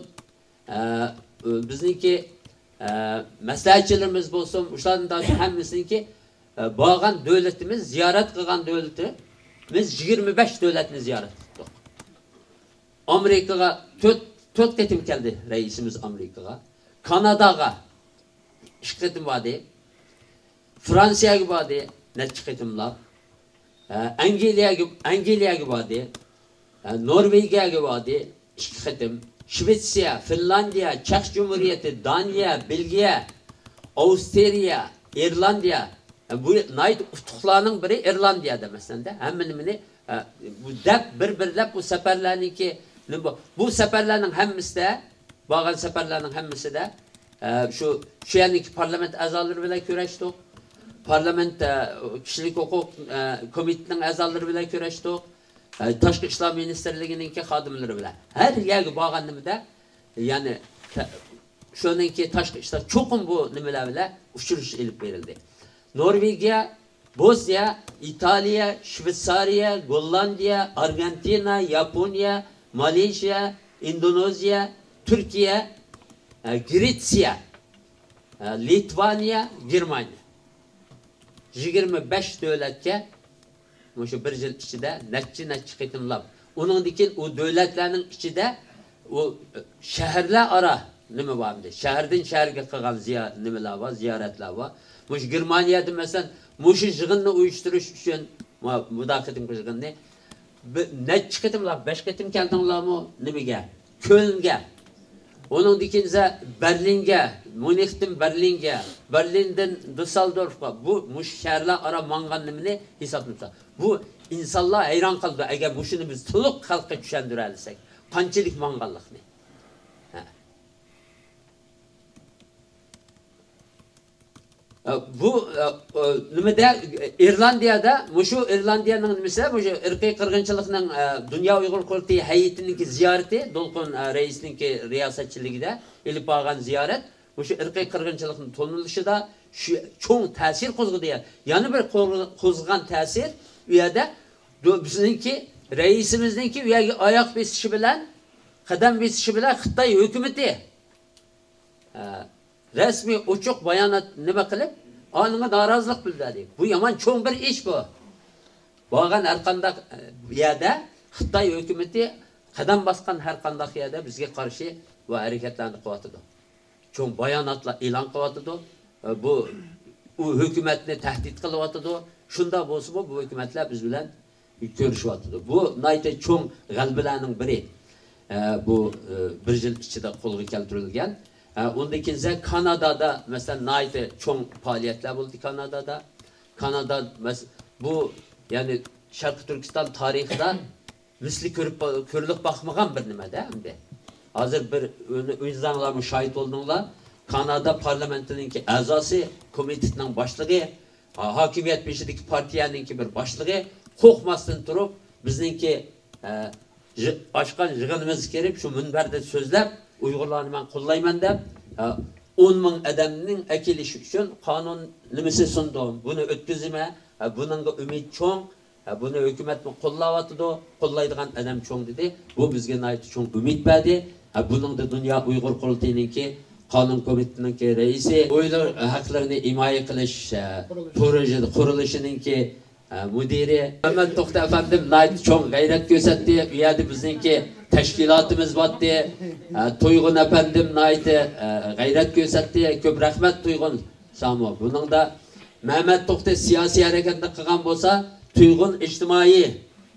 bizningki maslahatchilarimiz bo'lsin, ularning hammasiniki bo'lgan davlatimiz ziyorat qilgan davlatimiz 25 davlatni ziyorat qildik. Amerikaga 4 ketim keldi reisimiz Amerikaga. Kanadaga 2 ketim vardı. Fransa'ya vardı. Neçe ketimler. Anglia'ya vardı. Norveç'e vardı. 2 ketim. Şveçya, Finlandiya, Çek Cumhuriyeti, Daniya, Belgiya, Avusturya, İrlandiya. Bu nayt utuqlarının biri İrlandiya'da mesela. Hemen bu dep bir bu seferlerinki bu seferlerin hemmisi de, bağlı seferlerin hemmisi de şu yanındaki parlament azaları bile köreştik. Parlament kişilik hukuk komitinin azaları bile köreştik. Tashqi ishlar ministerligininki xodimlari bilan har yerga borganimda, ya'ni shuningki tashqi ishlar cho'qim bu nimalar bilan uchirish ilib berildi. Norvegiya, Bosniya, Italiya, Shveysariya, Gollandiya, Argentina, Yaponiya, Malayziya, Indoneziya, Türkiye, Gretsiya, Litvaniya, Germaniya. 25 davlatga shu bir yil ichida necha qitimlab. Uningdan u davlatlarning ichida u shaharlar ara nima bordi? Shahardan shaharga qilgan nimalar bor, ziyoratlar bor. Mush Germaniyada masalan, mush yig'inni uyushtirish uchun mudofiating yig'inni necha qitimlab, 5 qitim keldinglarmi nimaga? Kölnga. Onun dikinse Berlin'e, Münih'ten Berlin'e, Berlin'den Düsseldorf'a bu şehirler ara manganlımını hesaplayacak. Bu insanlar hayran kaldı. Eğer bu şunu biz tuluk halka düşendirebilsek, kançilik mangallık ne? Bu nimede İrlandiya'da, şu İrlandiya'nın mesela bu ırkı kırgınçılıkның Dünya Uygur Kurultayı heyetininki ziyareti, Dolkun reisininki riyasetçiliğinde ilip bağlan ziyaret, bu şu ırkı kırgınçılıkның tonuluşu da çoğun tesir kozgu diye. Yani bir kozgan tesir üyede bizimki reisimizdeki üyege ayak besişi bilen, kadem besişi bilen Xitay hükümeti. Resmi uçuk bayanat nima qilib, onunga norozilik bildirdi. Bu yomon cho'ng bir ish bu. Bo'lgan har qanday yerda Xitoy hukumatı qadam bosgan har qanday yerda bizga qarshi va harakatlarni qilyotdi. Cho'ng bayonotlar e'lon qilyotdi. Bu u hukumatni tahdid qilyotdi. Shunda bo'lsa bu hukumatlar biz bilan ko'rishyotdi. Bu nayta cho'ng g'albalarning biri. Bu bir yil ichida qo'lga keltirilgan. Ondan sonra Kanada'da mesela nayte çok faaliyetler oldu Kanada'da. Kanada bu yani Şarkı Türkistan tarihinde misli körülük bakmagan bir nime de hem de. Hazır bir insanlar müşahit oldunlar. Kanada parlamentoninki azası, komitinin başlığı, hakimiyet peşindeki partiyaninki bir başlığı, korkmasın durup bizninki açkan yığınımız gelip şu münberde sözler Uygurlarını ben kullayman deb 10 bin adamning akilishi uchun qonun nimasi sundim. Buni o'tkazma, buningga umid cho'ng, buni hukumat qo'llayotdi, qo'llaydigan adam cho'ng dedi. Bu bizga nayt cho'ng umid berdi. Buningda Dunyo Uyg'ur Qurultayininki qonun komitetiningki raisi, o'ylar haqlarini himoya qilish qurilishininki müdiri Mehmet To'xta efendim nayt cho'ng g'ayrat ko'rsatdi. U yerda bizningki teşkilatımız vardı. Tuygun efendim naydi gayret gösterdi. Köp rahmet Tuygun Samo. Bunun da Mehmet To'xta siyasi hareketini qilgan bo'lsa, Tuygun ijtimoiy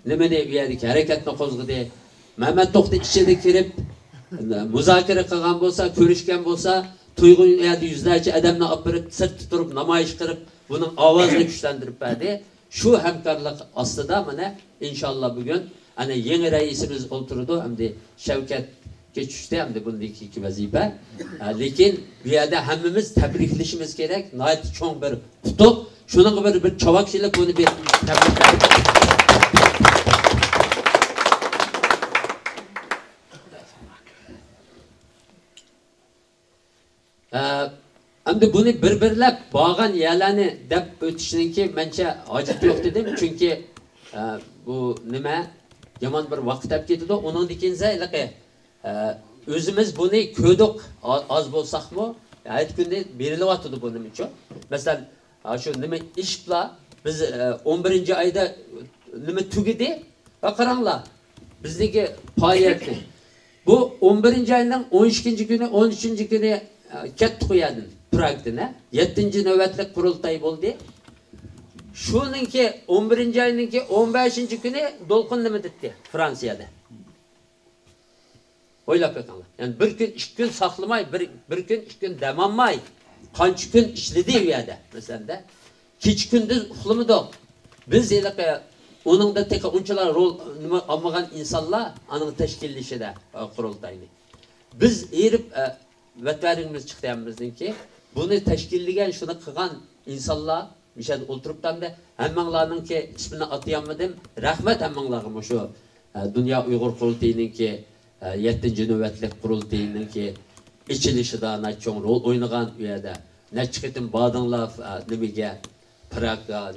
nimani uyerdagi hareketni qo'zg'adi. Mehmet To'xta ichida kirib muzokara qilgan bo'lsa, ko'rishgan bo'lsa, Tuygun uyerda yuzlarcha odamni olib borib sirtda turib namoyish qilib, buning ovozini kuchlantirib berdi. Shu hamkorlik ostida mana inshaalloh bugun ana yeni reisimiz oturdu hem de Şevket geçişte hem de bundaki iki vazife. Lekin bu yerde hemimiz tebrikleşimiz gerek. Nayet çok bir tutup şunun bir çavakçılık bunu bir tebrikler. Hem de bunu birbirlep bağın yerlerini dep ötüşününki bence acıt yok dedim. Çünkü bu nime yaman bir vaqt olib ketdi. Onun dikinse özümüz bunu ko'dik az bo'lsaqmi, ayt kunda berilyapti buning uchun. Masalan, shu nima ishlar biz 11-oyda nima tugidi? Va qaranglar. Bizniki faoliyatni. Bu 11-oyning 12-kuni, 13-kuni ketdi qo'yadi Pragda. 7-navbatlik qurultay bo'ldi. Şununki 11-oyninki 15-kuni Dolqun nima dedi Fransiyada. O'ylab qo'yinglar. Yani bir kun, 2 kun saqlamay, bir kun, 2 kun dam olmay, qancha kun ishladi u yerda. Masalan, kech kunduz uxlamadik. Biz eliqi oningda tek unchalar rol nima olmagan insonlar aning tashkillashida qurultayni. Biz erib vatvaringimiz chiqdiyamizki, buni tashkillagan, shuni qilgan insonlar Müşahede oturup da hemmanlarının ki ismini atayamadım. Rahmet hemmanlarım şu Dünya Uygur Kurultayı'nın ki 7. nöbetlik kurultayının ki içilişi da ne çok rol oynayan üyede. Ne çıkıtın badınlar nimige, Prag'a.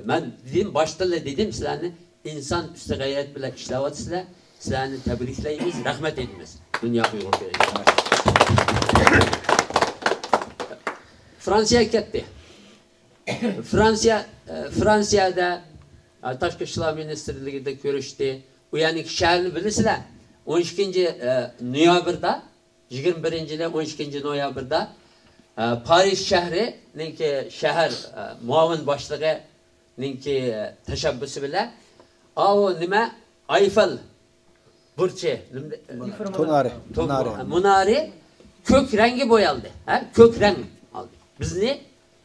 Ben dedim başta dedim sizlerine insan üstü gayret bile işlevat sizler. Sizlerini tebrikleyimiz, rahmet ediniz. Dünya Uygur Kurultayı. Fransa'ya gitti. Fransa'da Taşkı İşler Ministerliği'nde görüştü. O yani şehrini bilirsiniz. 12. noyabrda, 21. ile 12. noyabrda Paris şehri, şehir muavin başlığı teşebbüsü bile o nime Eiffel burçı Munari kök rengi boyaldı. Kök renk aldı.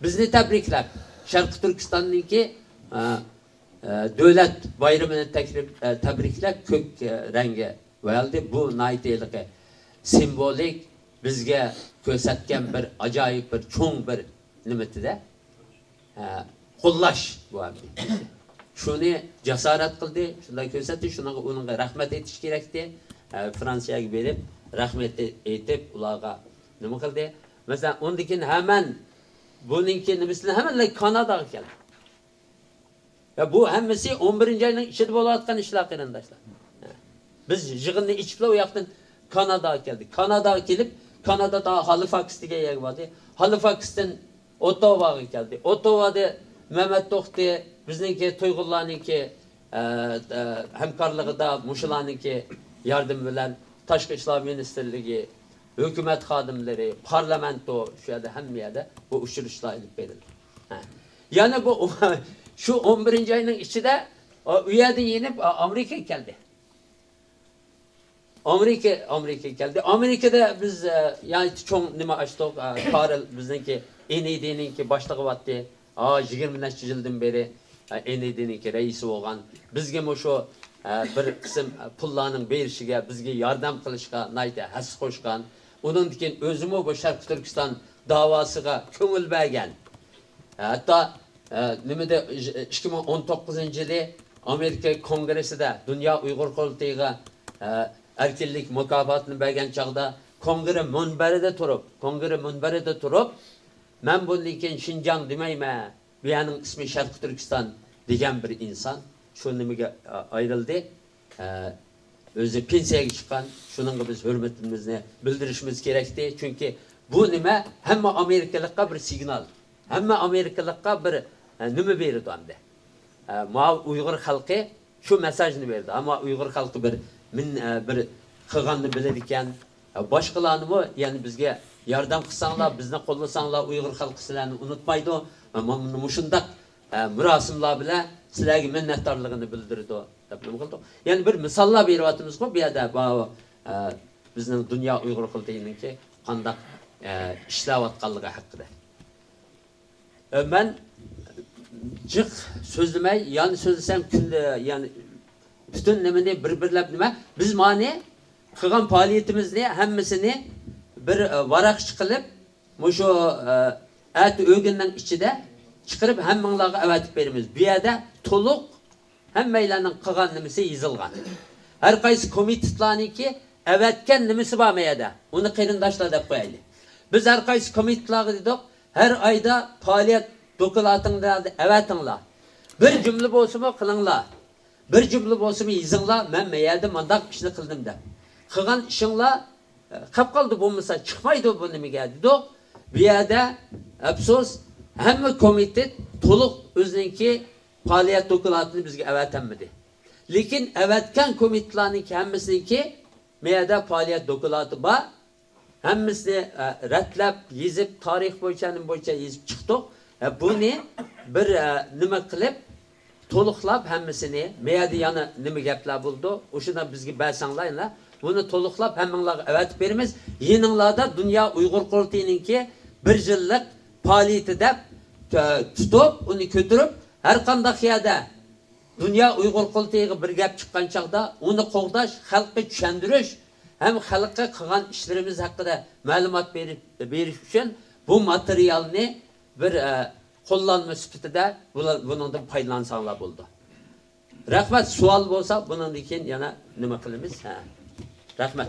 Bizni tebrikler. Şarkı Türkistan'ın ki devlet bayramını tebrikler kök rengi boyaldı. Bu naiteyliği simbolik bizge göstergen bir acayip bir çoğun bir nimeti de kollaş bu abi. Şunu cesaret kıldı, şunu gösterdi, şuna onunla rahmet etiş gerekti. Fransa'ya verip rahmet etip ulağa ne kıldı? Mesela ondaki hemen bununki mesela hemen Kanada'ya geldi. Ya bu hemmesi 11. ayının içinde bolatkan işler arkadaşlar. Biz yığını içip o yakın Kanada'ya geldik. Kanada'ya gelip Kanada'da Halifax diye yer vardı. Halifax'tan Ottawa'ya geldi. Ottawa'da Mehmet Tohti bizninki Tuygullar'ınki hemkarlığı da Muşular'ınki yardım bilen Taşkı İşler Ministerliği, hükümet kadimleri, parlamento şu yerde hem yerde bu uçuruşlar edip verildi. Yani bu şu 11. ayının içinde üyeden yenip Amerika geldi. Amerika geldi. Amerika'da biz yani çok nime açtık. Karel bizdenki NED'ninki başlığı vardı. 20 yıldan beri NED'ninki reisi olgan. Bizge şu bir kısım pullarının berişiga, bizge yardım kılışga nayda has koşgan. Onun için özümü bu Şarkı Türkistan davasıga köngül bergen. Hatta nimede 2019 yılı Amerika Kongresi'de Dünya Uygur Kurultayı'ga erkinlik mükafatını bergen çağda kongre münberide turup ben bunun için Şincan demeyme bir ismi Şarkı Türkistan diyen bir insan şu nimege ayrıldı. Özü pensiyaya çıkan şunun biz hürmetimizni bildirişimiz gerekti. Çünkü bu nime hem Amerikalık'a bir signal, hem Amerikalık'a bir nime verirdi hamde. Uygur halkı şu mesajını verdi. Ama Uygur halkı bir kılganını bilirken başkalarını mı yani bizge yardım kılsanlar, bizne kollasanlar Uygur halkı sizlerini unutmaydı. Ama muşundak mürasımlar bile sizlerge minnettarlığını bildirdi. Yani bir misallar veriyoruz bu bir yerde bizning Dünya Uygur Kurultayı'nınki qandaq işleyotganligi haqida. Ben jiq so'zlamay, yani so'zlasam kunda yani bütün nimani bir-birlab nima biz mani qilgan faoliyatimizni hammasini bir varaqchi qilib mushu at o'ginning ichida chiqarib hammanglarga avatib beramiz. Bu yerda to'liq hammalarning qilgan nimasi yozilgan. Har qaysi komitetlarniki avatgan nimasi bor meyada. Uni qarindoshlar deb qo'yaylik. Biz har qaysi komitetlarga dedik, her ayda faoliyat dokumentinglarni avatinglar. Bir jumla bo'lsa-mu qilinglar. Bir jumla bo'lsa-mu yozinglar, men meyada mandaq ishni qildim deb. Qilgan ishinglar qolib qoldi bo'lmasa chiqmaydi bu nimaga dedik. Bu yerda afsus hamma komitet to'liq o'ziniki faoliyat dokumentini bizga avatanmadi. Lekin avatgan komitetlarning hammasiniki meyada faoliyat dokumenti bor. Hammasini ratlab, yezib, tarix bo'yicha yezib chiqdik. Buni bir nima qilib, to'liqlab hammasini meyada yana nima gaplar bo'ldi. O'shundan bizga bersanglar, buni to'liqlab hammanglarga avatib beramiz. Yeninglarda Dünya Uygur Kurultayı'nınki bir yillik faoliyati deb tutib, uni ko'tarib her qanday yerda Dünya Uygur Kurultayı'ga bir gap chiqqan chaqda uni qo'g'dash, xalqqa tushuntirish hem xalqqa qilgan ishlarimiz haqida ma'lumot berish uchun bu materialni bir qo'llanma sifatida bundan foydalansanglar bo'ldi. Rahmat, savol bo'lsa, bundan keyin yana nima qilamiz? Ha. Rahmat.